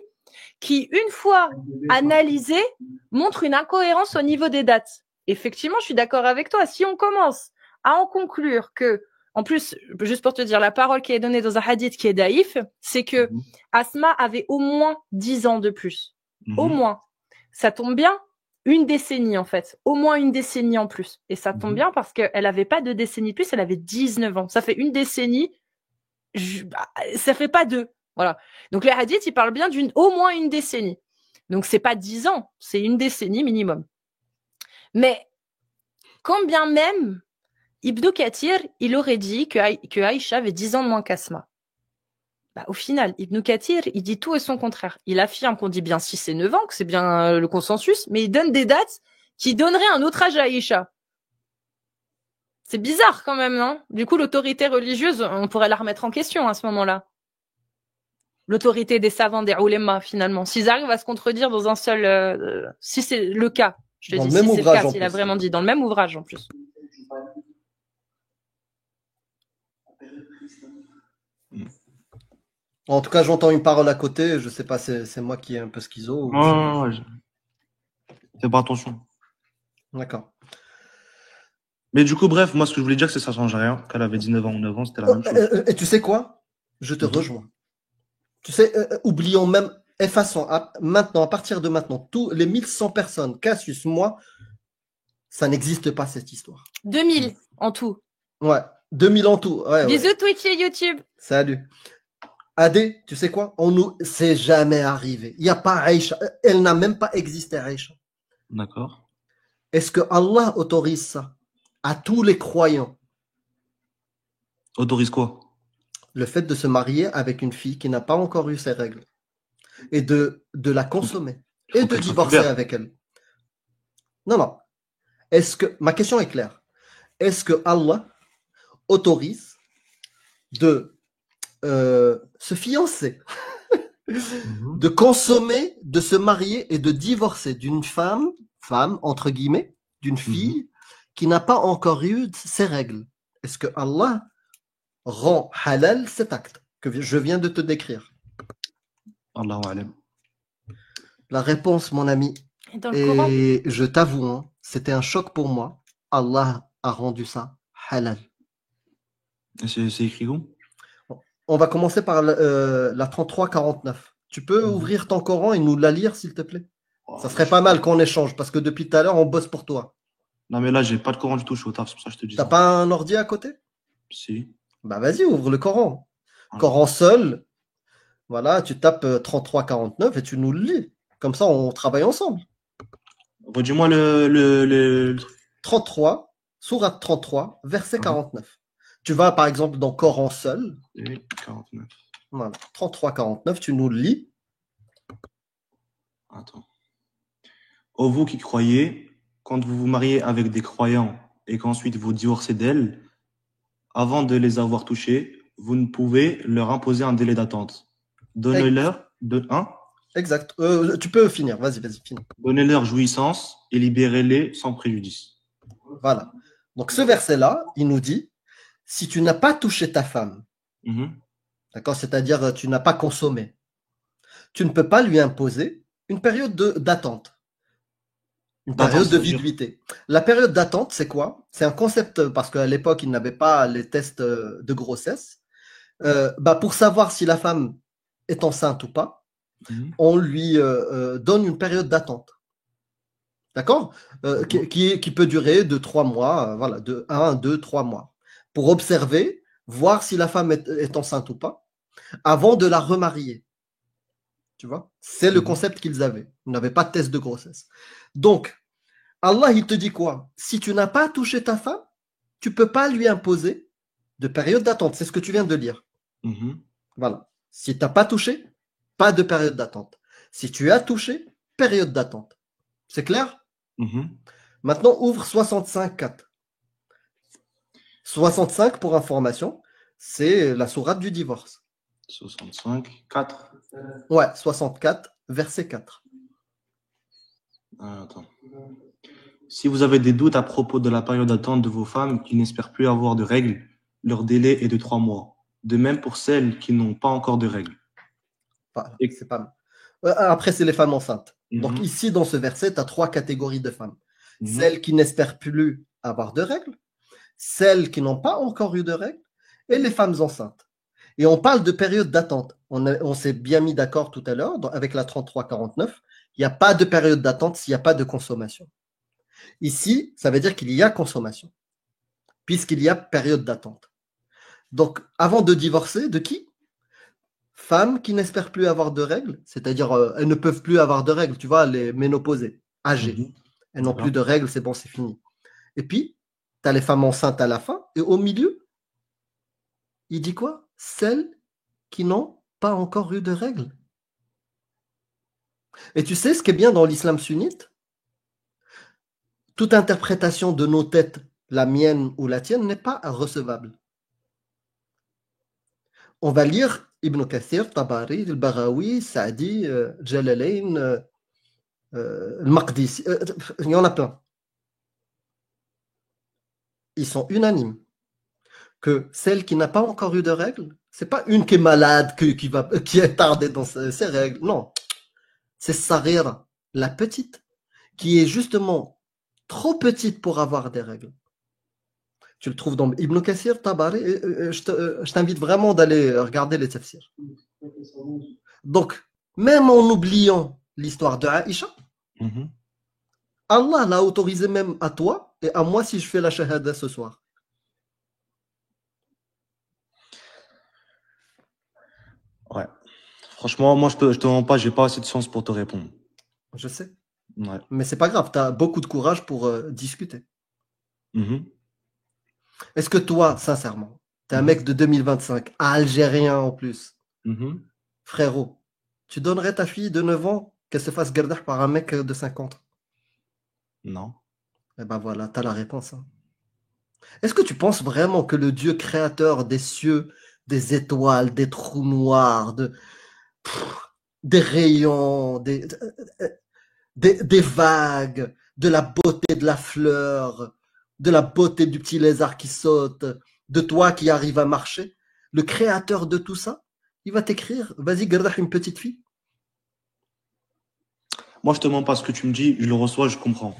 Speaker 1: qui, une fois analysées, montrent une incohérence au niveau des dates. Effectivement, je suis d'accord avec toi. Si on commence à en conclure que, en plus, juste pour te dire, la parole qui est donnée dans un hadith qui est daïf, c'est que Asma avait au moins 10 ans de plus. Au moins. Ça tombe bien. Une décennie, en fait. Au moins une décennie en plus. Et ça tombe bien parce qu'elle avait pas 2 décennies de plus, elle avait 19 ans. Ça fait une décennie. Ça fait pas 2. Voilà. Donc les hadiths, ils parlent bien au moins une décennie. Donc c'est pas 10 ans, c'est une décennie minimum. Mais quand bien même Ibn Kathir, il aurait dit que Aïcha avait 10 ans de moins qu'Asma. Bah, au final, Ibn Kathir, il dit tout et son contraire. Il affirme qu'on dit bien 6 et 9 ans, que c'est bien le consensus, mais il donne des dates qui donneraient un autre âge à Aïcha. C'est bizarre quand même, non? Du coup, l'autorité religieuse, on pourrait la remettre en question à ce moment-là. L'autorité des savants, des ulémas, finalement. S'ils arrivent à se contredire dans un seul... si c'est le cas, je te
Speaker 2: Dans
Speaker 1: dis,
Speaker 2: le même
Speaker 1: si c'est le
Speaker 2: ouvrage,
Speaker 1: cas,
Speaker 2: en
Speaker 1: s'il a
Speaker 2: plus.
Speaker 1: vraiment dit, dans le même ouvrage en plus.
Speaker 2: En tout cas, j'entends une parole à côté. Je sais pas, c'est moi qui est un peu schizo. Ou...
Speaker 3: Non, fais pas attention.
Speaker 2: D'accord.
Speaker 3: Mais du coup, bref, moi, ce que je voulais dire, c'est que ça change rien. Qu'elle avait 19 ans ou 9 ans, c'était la même chose.
Speaker 2: Et tu sais quoi? Je te rejoins. Tu sais, oublions même, effaçons maintenant, à partir de maintenant, tous les 1100 personnes, Cassius, moi, ça n'existe pas cette histoire.
Speaker 1: 2000 en tout.
Speaker 2: Ouais, 2000 en tout. Ouais,
Speaker 1: Bisous
Speaker 2: ouais.
Speaker 1: Twitch et YouTube.
Speaker 2: Salut. Adé, tu sais quoi? C'est jamais arrivé. Il n'y a pas Aïcha. Elle n'a même pas existé, Aïcha.
Speaker 3: D'accord.
Speaker 2: Est-ce que Allah autorise ça à tous les croyants?
Speaker 3: Autorise quoi?
Speaker 2: Le fait de se marier avec une fille qui n'a pas encore eu ses règles et de la consommer et de divorcer avec elle. Non, non. Ma question est claire. Est-ce que Allah autorise de se fiancer, de consommer, de se marier et de divorcer d'une femme, entre guillemets, d'une fille qui n'a pas encore eu ses règles? Est-ce que Allah rend halal cet acte que je viens de te décrire?
Speaker 3: Allahu alam.
Speaker 2: La réponse, mon ami, et je t'avoue, hein, c'était un choc pour moi. Allah a rendu ça halal.
Speaker 3: C'est écrit où?
Speaker 2: On va commencer par la 3349. Tu peux ouvrir ton Coran et nous la lire, s'il te plaît? Ça serait pas mal qu'on échange, parce que depuis tout à l'heure, on bosse pour toi.
Speaker 3: Non, mais là, j'ai pas de Coran du tout, je suis au taf, c'est pour ça que je te dis.
Speaker 2: T'as pas un ordi à côté?
Speaker 3: Si.
Speaker 2: Bah vas-y, ouvre le Coran. Coran seul. Voilà, tu tapes 3349 et tu nous le lis. Comme ça, on travaille ensemble.
Speaker 3: Redis-moi le
Speaker 2: 33, sourate 33, verset 49. Tu vas, par exemple, dans Coran seul.
Speaker 3: 49.
Speaker 2: Voilà, 33, 49, tu nous le lis.
Speaker 3: Attends. Ô vous qui croyez, quand vous vous mariez avec des croyants et qu'ensuite vous divorcez d'elles, avant de les avoir touchées, vous ne pouvez leur imposer un délai d'attente. Donnez-leur
Speaker 2: Exact. Tu peux finir. Vas-y, finis.
Speaker 3: Donnez-leur jouissance et libérez-les sans préjudice.
Speaker 2: Voilà. Donc, ce verset-là, il nous dit, si tu n'as pas touché ta femme, d'accord, c'est-à-dire tu n'as pas consommé, tu ne peux pas lui imposer une période d'attente, une période de viduité. La période d'attente, c'est quoi? C'est un concept, parce qu'à l'époque, ils n'avaient pas les tests de grossesse. Pour savoir si la femme est enceinte ou pas, on lui donne une période d'attente. D'accord, qui peut durer de 3 mois, voilà, de 1, 2, 3 mois, pour observer, voir si la femme est enceinte ou pas, avant de la remarier. Tu vois, c'est le concept qu'ils avaient. Ils n'avaient pas de test de grossesse. Donc, Allah, il te dit quoi? Si tu n'as pas touché ta femme, tu ne peux pas lui imposer de période d'attente. C'est ce que tu viens de lire. Voilà. Si tu n'as pas touché, pas de période d'attente. Si tu as touché, période d'attente. C'est clair? Maintenant, ouvre 65.4. 65, pour information, c'est la sourate du divorce.
Speaker 3: 65.4.
Speaker 2: Ouais, 64, verset 4.
Speaker 3: Attends. Si vous avez des doutes à propos de la période d'attente de vos femmes qui n'espèrent plus avoir de règles, leur délai est de 3 mois. De même pour celles qui n'ont pas encore de règles.
Speaker 2: Voilà, c'est pas mal. Après, c'est les femmes enceintes. Donc ici, dans ce verset, tu as 3 catégories de femmes. Celles qui n'espèrent plus avoir de règles, celles qui n'ont pas encore eu de règles, et les femmes enceintes. Et on parle de période d'attente. On s'est bien mis d'accord tout à l'heure avec la 33-49. Il n'y a pas de période d'attente s'il n'y a pas de consommation. Ici, ça veut dire qu'il y a consommation, puisqu'il y a période d'attente. Donc, avant de divorcer, de qui? Femmes qui n'espèrent plus avoir de règles, c'est-à-dire elles ne peuvent plus avoir de règles, tu vois, les ménopausées, âgées. Elles n'ont plus de règles, c'est bon, c'est fini. Et puis, tu as les femmes enceintes à la fin, et au milieu, il dit quoi? Celles qui n'ont pas encore eu de règles. Et tu sais ce qui est bien dans l'islam sunnite? Toute interprétation de nos têtes, la mienne ou la tienne, n'est pas recevable. On va lire Ibn Kathir, Tabari, Al-Baghawi, Saadi, Jalalayn, Al-Maqdisi, il y en a plein. Ils sont unanimes que celle qui n'a pas encore eu de règles, c'est pas une qui est malade, qui est tardée dans ses règles, non. C'est Sarira, la petite, qui est justement trop petite pour avoir des règles. Tu le trouves dans Ibn Kathir, Tabari, je t'invite vraiment d'aller regarder les tafsirs. Donc, même en oubliant l'histoire de Aïcha, Allah l'a autorisé même à toi et à moi si je fais la shahada ce soir.
Speaker 3: Ouais. Franchement, moi, je te mens pas, j'ai pas assez de sens pour te répondre.
Speaker 2: Je sais.
Speaker 3: Ouais.
Speaker 2: Mais c'est pas grave, tu as beaucoup de courage pour discuter. Est-ce que toi, sincèrement, tu es un mec de 2025, algérien en plus, frérot, tu donnerais ta fille de 9 ans qu'elle se fasse garder par un mec de 50?
Speaker 3: Non.
Speaker 2: Eh ben voilà, tu as la réponse. Hein. Est-ce que tu penses vraiment que le Dieu créateur des cieux, des étoiles, des trous noirs, des rayons, des vagues, de la beauté de la fleur, de la beauté du petit lézard qui saute, de toi qui arrive à marcher, le créateur de tout ça, il va t'écrire, vas-y, garde une petite fille.
Speaker 3: Moi, je te mens pas, ce que tu me dis, je le reçois, je comprends.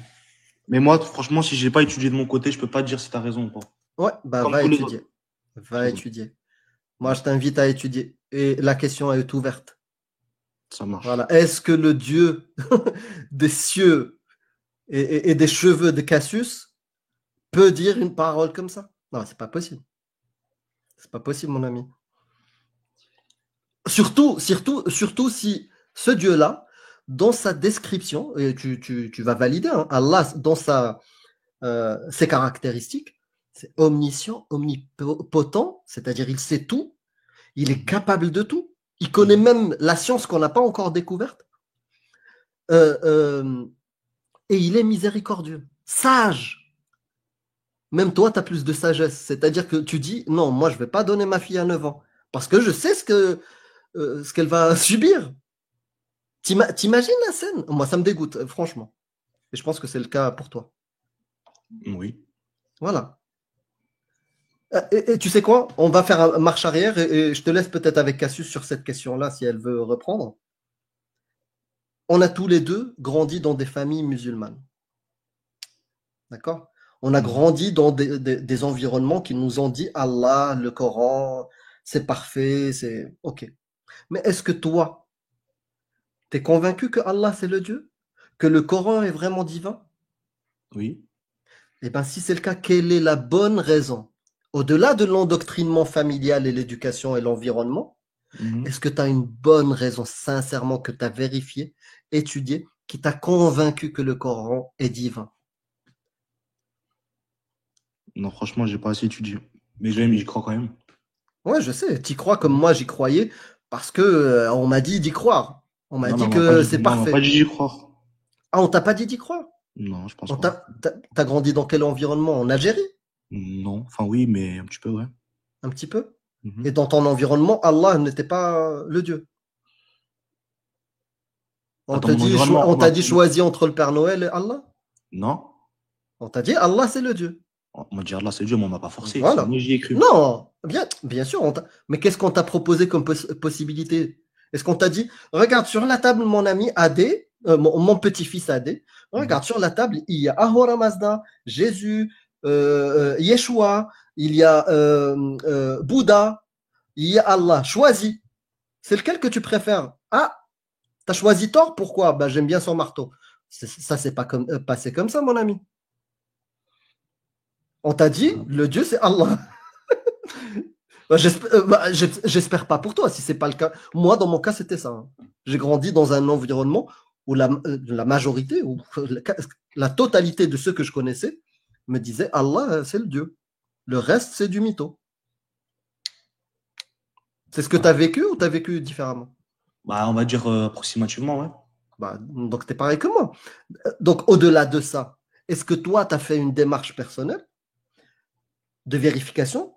Speaker 3: Mais moi, franchement, si j'ai pas étudié de mon côté, je peux pas te dire si tu as raison ou pas.
Speaker 2: Ouais, bah va étudier. Va étudier. Moi, je t'invite à étudier. Et la question est ouverte.
Speaker 3: Ça marche.
Speaker 2: Voilà. Est-ce que le Dieu des cieux et des cheveux de Cassius peut dire une parole comme ça? Non, c'est pas possible. C'est pas possible, mon ami. Surtout si ce Dieu-là, dans sa description, et tu vas valider, hein, Allah, dans ses caractéristiques, c'est omniscient, omnipotent, c'est-à-dire il sait tout, il est capable de tout, il connaît même la science qu'on n'a pas encore découverte, et il est miséricordieux, sage. même toi, tu as plus de sagesse. C'est-à-dire que tu dis, non, moi, je vais pas donner ma fille à 9 ans. Parce que je sais ce qu'elle va subir. T'imagines la scène? Moi, ça me dégoûte, franchement. Et je pense que c'est le cas pour toi.
Speaker 3: Oui.
Speaker 2: Voilà. Et tu sais quoi? On va faire une marche arrière et je te laisse peut-être avec Cassius sur cette question-là si elle veut reprendre. On a tous les deux grandi dans des familles musulmanes. D'accord? On a
Speaker 3: Mhm.
Speaker 2: grandi dans des environnements qui nous ont dit Allah, le Coran, c'est parfait, c'est OK. Mais est-ce que toi, tu es convaincu que Allah, c'est le Dieu? Que le Coran est vraiment divin?
Speaker 3: Oui.
Speaker 2: Eh bien, si c'est le cas, quelle est la bonne raison? Au-delà de l'endoctrinement familial et l'éducation et l'environnement,
Speaker 3: Mhm.
Speaker 2: est-ce que tu as une bonne raison, sincèrement, que tu as vérifié, étudié, qui t'a convaincu que le Coran est divin?
Speaker 3: Non, franchement, j'ai pas assez étudié. Mais j'y crois quand même.
Speaker 2: Ouais, je sais, tu y crois comme moi j'y croyais, parce que on m'a dit d'y croire. On m'a
Speaker 3: Non, non,
Speaker 2: dit
Speaker 3: on m'a pas
Speaker 2: que
Speaker 3: dit,
Speaker 2: c'est
Speaker 3: non, on m'a pas
Speaker 2: parfait.
Speaker 3: dit d'y croire.
Speaker 2: Ah, on t'a pas dit d'y croire?
Speaker 3: Non, je pense
Speaker 2: On
Speaker 3: pas.
Speaker 2: t'as grandi dans quel environnement? En Algérie?
Speaker 3: Non, enfin oui, mais un petit peu, ouais.
Speaker 2: Un petit peu?
Speaker 3: Mhm.
Speaker 2: Et dans ton environnement, Allah n'était pas le Dieu.
Speaker 3: Ah, dans mon
Speaker 2: On
Speaker 3: environnement,
Speaker 2: t'a
Speaker 3: non.
Speaker 2: dit choisis entre le Père Noël et Allah?
Speaker 3: Non.
Speaker 2: On t'a dit Allah c'est le Dieu.
Speaker 3: On m'a dit Allah, c'est Dieu, mais on m'a pas forcé. C'est
Speaker 2: Voilà.
Speaker 3: moi, j'y ai cru.
Speaker 2: Non, bien sûr. Mais qu'est-ce qu'on t'a proposé comme possibilité? Est-ce qu'on t'a dit, regarde sur la table, mon ami Adé, mon petit-fils Adé,
Speaker 3: Mhm.
Speaker 2: regarde sur la table, il y a Ahura Mazda, Jésus, Yeshua, il y a Bouddha, il y a Allah. Choisis. C'est lequel que tu préfères? Ah, t'as choisi tort, pourquoi? Bah, j'aime bien son marteau. Ça, c'est pas passé comme ça, mon ami. On t'a dit, le Dieu, c'est Allah. Bah, j'espère pas pour toi, si c'est pas le cas. Moi, dans mon cas, c'était ça, hein. J'ai grandi dans un environnement où la majorité, ou la totalité de ceux que je connaissais me disaient Allah, c'est le Dieu. Le reste, c'est du mytho. C'est ce que tu as
Speaker 3: Ouais.
Speaker 2: vécu ou tu as vécu différemment?
Speaker 3: Bah, on va dire approximativement, ouais.
Speaker 2: Bah, donc, tu es pareil que moi. Donc, au-delà de ça, est-ce que toi, tu as fait une démarche personnelle de vérification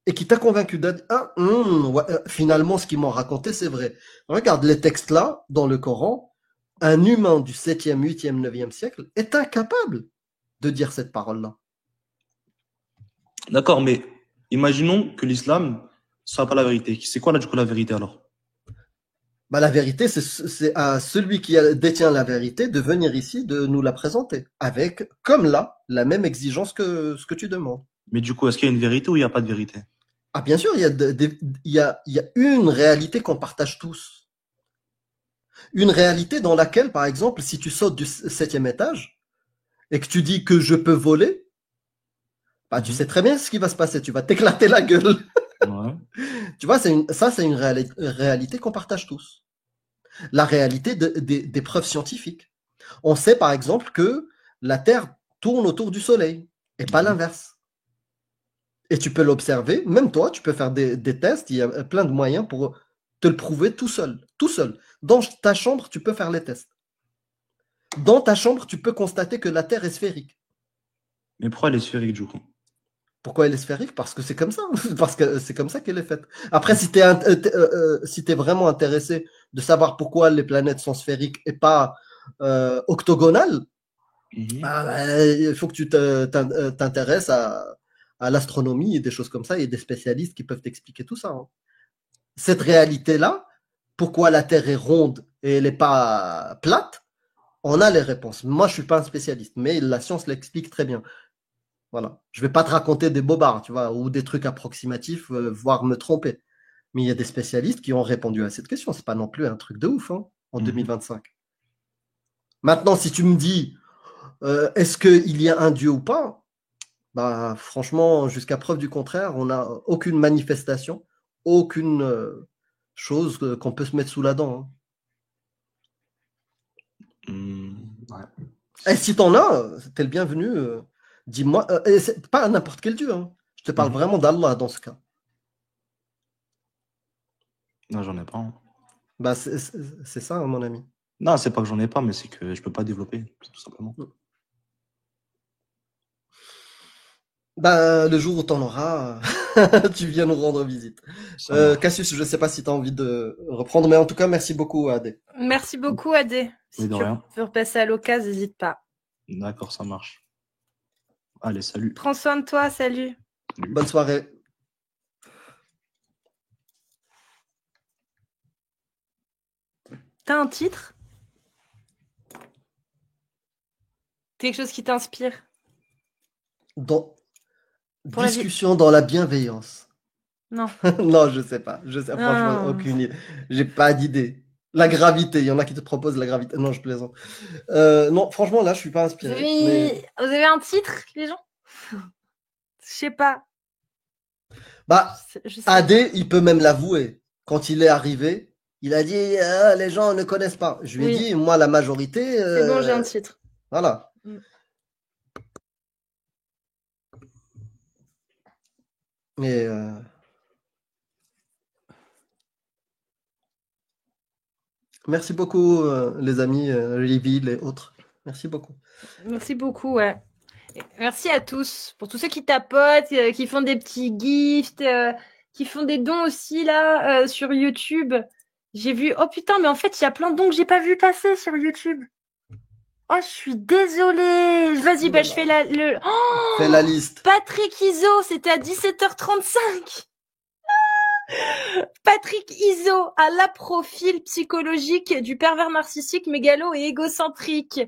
Speaker 2: et qui t'a convaincu de ah, ouais, finalement, ce qu'ils m'ont raconté, c'est vrai. Regarde les textes là, dans le Coran, un humain du 7e, 8e, 9e siècle est incapable de dire cette parole-là.
Speaker 3: D'accord, mais imaginons que l'islam soit pas la vérité. C'est quoi là, du coup, la vérité alors?
Speaker 2: Bah, la vérité, c'est à celui qui détient la vérité de venir ici, de nous la présenter, avec, comme là, la même exigence que ce que tu demandes.
Speaker 3: Mais du coup, est-ce qu'il y a une vérité ou il n'y a pas de vérité?
Speaker 2: Ah, bien sûr, il y a une réalité qu'on partage tous. Une réalité dans laquelle, par exemple, si tu sautes du 7e étage et que tu dis que je peux voler, bah, tu sais
Speaker 3: Mhm.
Speaker 2: très bien ce qui va se passer. Tu vas t'éclater la gueule.
Speaker 3: Ouais.
Speaker 2: Tu vois, c'est une réalité qu'on partage tous. La réalité des preuves scientifiques. On sait, par exemple, que la Terre tourne autour du Soleil et pas
Speaker 3: Mhm.
Speaker 2: l'inverse. Et tu peux l'observer, même toi, tu peux faire des tests, il y a plein de moyens pour te le prouver tout seul. Tout seul. Dans ta chambre, tu peux faire les tests. Dans ta chambre, tu peux constater que la Terre est sphérique.
Speaker 3: Mais pourquoi elle est sphérique du coup?
Speaker 2: Pourquoi elle est sphérique? Parce que c'est comme ça. Parce que c'est comme ça qu'elle est faite. Après, si t'es vraiment intéressé de savoir pourquoi les planètes sont sphériques et pas octogonales,
Speaker 3: Mhm.
Speaker 2: il faut que tu t'intéresses à l'astronomie et des choses comme ça. Il y a des spécialistes qui peuvent t'expliquer tout ça, hein. Cette réalité-là, pourquoi la Terre est ronde et elle n'est pas plate, on a les réponses. Moi, je suis pas un spécialiste, mais la science l'explique très bien. Voilà. Je vais pas te raconter des bobards, tu vois, ou des trucs approximatifs, voire me tromper. Mais il y a des spécialistes qui ont répondu à cette question. C'est pas non plus un truc de ouf, hein, en
Speaker 3: Mhm.
Speaker 2: 2025. Maintenant, si tu me dis, est-ce qu'il y a un Dieu ou pas? Bah, franchement, jusqu'à preuve du contraire, on n'a aucune manifestation, aucune chose qu'on peut se mettre sous la dent,
Speaker 3: Ouais.
Speaker 2: hein. Et si t'en as, t'es le bienvenu. Dis-moi, et c'est pas n'importe quel Dieu, hein. Je te parle
Speaker 3: Mhm.
Speaker 2: vraiment d'Allah dans ce cas.
Speaker 3: Non, j'en ai pas, hein.
Speaker 2: Bah, c'est ça, hein, mon ami.
Speaker 3: Non, c'est pas que j'en ai pas, mais c'est que je peux pas développer, tout simplement.
Speaker 2: Bah, le jour où t'en auras, tu viens nous rendre visite.
Speaker 3: Ça marche.
Speaker 2: Cassius, je sais pas si tu as envie de reprendre, mais en tout cas, merci beaucoup, Adé.
Speaker 1: Merci beaucoup, Adé. Si
Speaker 3: Oui, de
Speaker 1: tu
Speaker 3: rien.
Speaker 1: veux repasser à l'occasion, n'hésite pas.
Speaker 3: D'accord, ça marche. Allez, salut.
Speaker 1: Prends soin de toi, salut.
Speaker 2: Bonne soirée.
Speaker 1: T'as un titre? Quelque chose qui t'inspire?
Speaker 2: Dans...
Speaker 1: Pour la vie.
Speaker 2: Discussion dans la bienveillance.
Speaker 1: Non.
Speaker 2: Non, je sais pas. Je sais, franchement,
Speaker 1: Non.
Speaker 2: aucune idée. J'ai pas d'idée. La gravité, il y en a qui te proposent la gravité. Non, je plaisante. Non, franchement, là, je suis pas inspiré. Mais...
Speaker 1: Vous avez un titre, les gens? Je sais pas.
Speaker 2: Bah,
Speaker 1: Je sais.
Speaker 2: Adé, il peut même l'avouer. Quand il est arrivé, il a dit les gens ne connaissent pas. Je lui ai
Speaker 1: Oui.
Speaker 2: dit, moi, la majorité.
Speaker 1: C'est bon, j'ai un titre.
Speaker 2: Voilà.
Speaker 1: Mm.
Speaker 2: Et merci beaucoup, les amis, Reveal et autres. Merci beaucoup.
Speaker 1: Merci beaucoup, ouais. Et merci à tous, pour tous ceux qui tapotent, qui font des petits gifts, qui font des dons aussi là sur YouTube. J'ai vu, oh putain, mais en fait, il y a plein de dons que j'ai pas vu passer sur YouTube. Oh, je suis désolée. Vas-y, bah, je fais Oh,
Speaker 2: Fais la liste.
Speaker 1: Patrick Iso, c'était à 17h35. Patrick Iso a la profil psychologique du pervers narcissique, mégalo et égocentrique.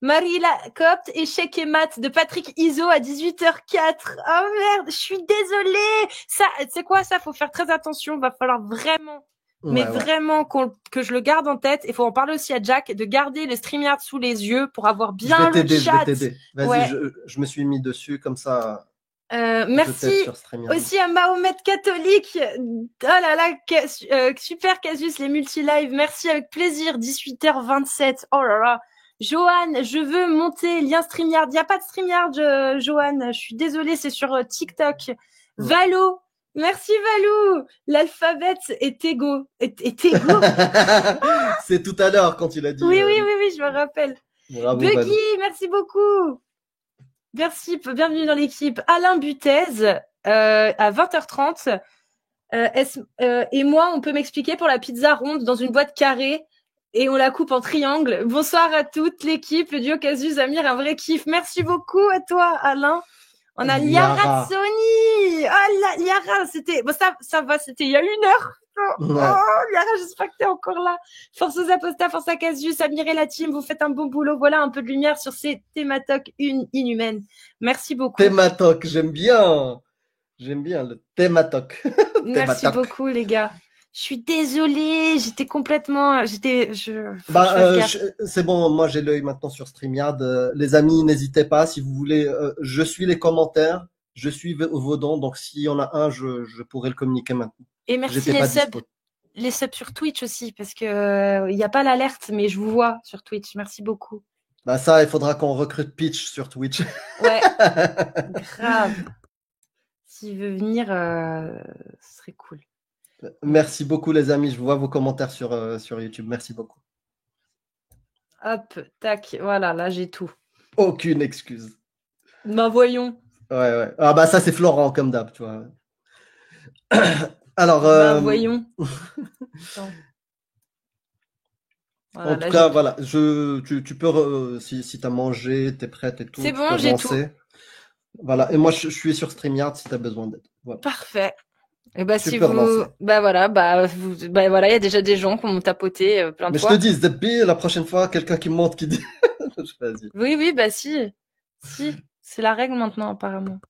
Speaker 1: Marila Copte, échec et maths de Patrick Iso à 18h04. Oh merde, je suis désolée. Ça, c'est quoi ça? Faut faire très attention. Va falloir vraiment, mais vraiment que je le garde en tête. Il faut en parler aussi à Jack, de garder le StreamYard sous les yeux pour avoir bien le chat.
Speaker 2: Je vais t'aider. Vas-y, ouais. Je me suis mis dessus comme ça.
Speaker 1: Merci aussi à Mahomet Catholique. Oh là là, super Casus, les multi-live. Merci avec plaisir. 18h27. Oh là là. Johan, je veux monter lien StreamYard. Il n'y a pas de StreamYard, Johan. Je suis désolée, c'est sur TikTok. Ouais. Valo. Merci Valou. L'alphabet est égaux. Est égaux.
Speaker 2: C'est tout à l'heure quand il a dit.
Speaker 1: Oui, je me rappelle. Bravo, Buggy, Valou. Merci beaucoup. Merci, bienvenue dans l'équipe. Alain Butez, à 20h30. Et moi, on peut m'expliquer pour la pizza ronde dans une boîte carrée et on la coupe en triangle. Bonsoir à toute l'équipe, le duo Casus, Amir, un vrai kiff. Merci beaucoup à toi, Alain. On a Liara Sony. Oh, Liara, c'était, bon, ça va, c'était il y a 1 heure. Oh, Liara, j'espère que t'es encore là. Force aux apostats, force à Casus, Amir et la team, vous faites un bon boulot. Voilà un peu de lumière sur ces thématoques inhumaines. Merci beaucoup.
Speaker 2: Thématoque, j'aime bien. J'aime bien le thématoque.
Speaker 1: Merci beaucoup, les gars. Je suis désolée, j'étais complètement,
Speaker 2: c'est bon, moi j'ai l'œil maintenant sur StreamYard. Les amis, n'hésitez pas si vous voulez. Je suis les commentaires, je suis vos dons. Donc s'il y en a un, je pourrai le communiquer maintenant.
Speaker 1: Et merci les subs sur Twitch aussi, parce que il n'y a pas l'alerte, mais je vous vois sur Twitch. Merci beaucoup.
Speaker 2: Bah ça, il faudra qu'on recrute Pitch sur Twitch.
Speaker 1: Ouais, grave. S'il veut venir, ce serait cool.
Speaker 2: Merci beaucoup les amis, je vois vos commentaires sur YouTube, merci beaucoup.
Speaker 1: Hop, tac, voilà, là j'ai tout.
Speaker 2: Aucune excuse.
Speaker 1: Bah voyons.
Speaker 2: Ouais. Ah bah ça c'est Florent comme d'hab, tu vois. Alors.
Speaker 1: Bah voyons.
Speaker 2: Voilà, en tout cas, voilà, tu peux, si tu as mangé, tu es prête et tout.
Speaker 1: C'est bon, j'ai tout.
Speaker 2: Voilà, et moi je suis sur StreamYard si tu as besoin d'aide. Voilà.
Speaker 1: Parfait. Et bah si vous, voilà, il y a déjà des gens qui m'ont tapoté plein de fois.
Speaker 2: Mais je te dis, Zebbi, la prochaine fois, quelqu'un qui monte qui dit.
Speaker 1: Oui, bah si, c'est la règle maintenant apparemment.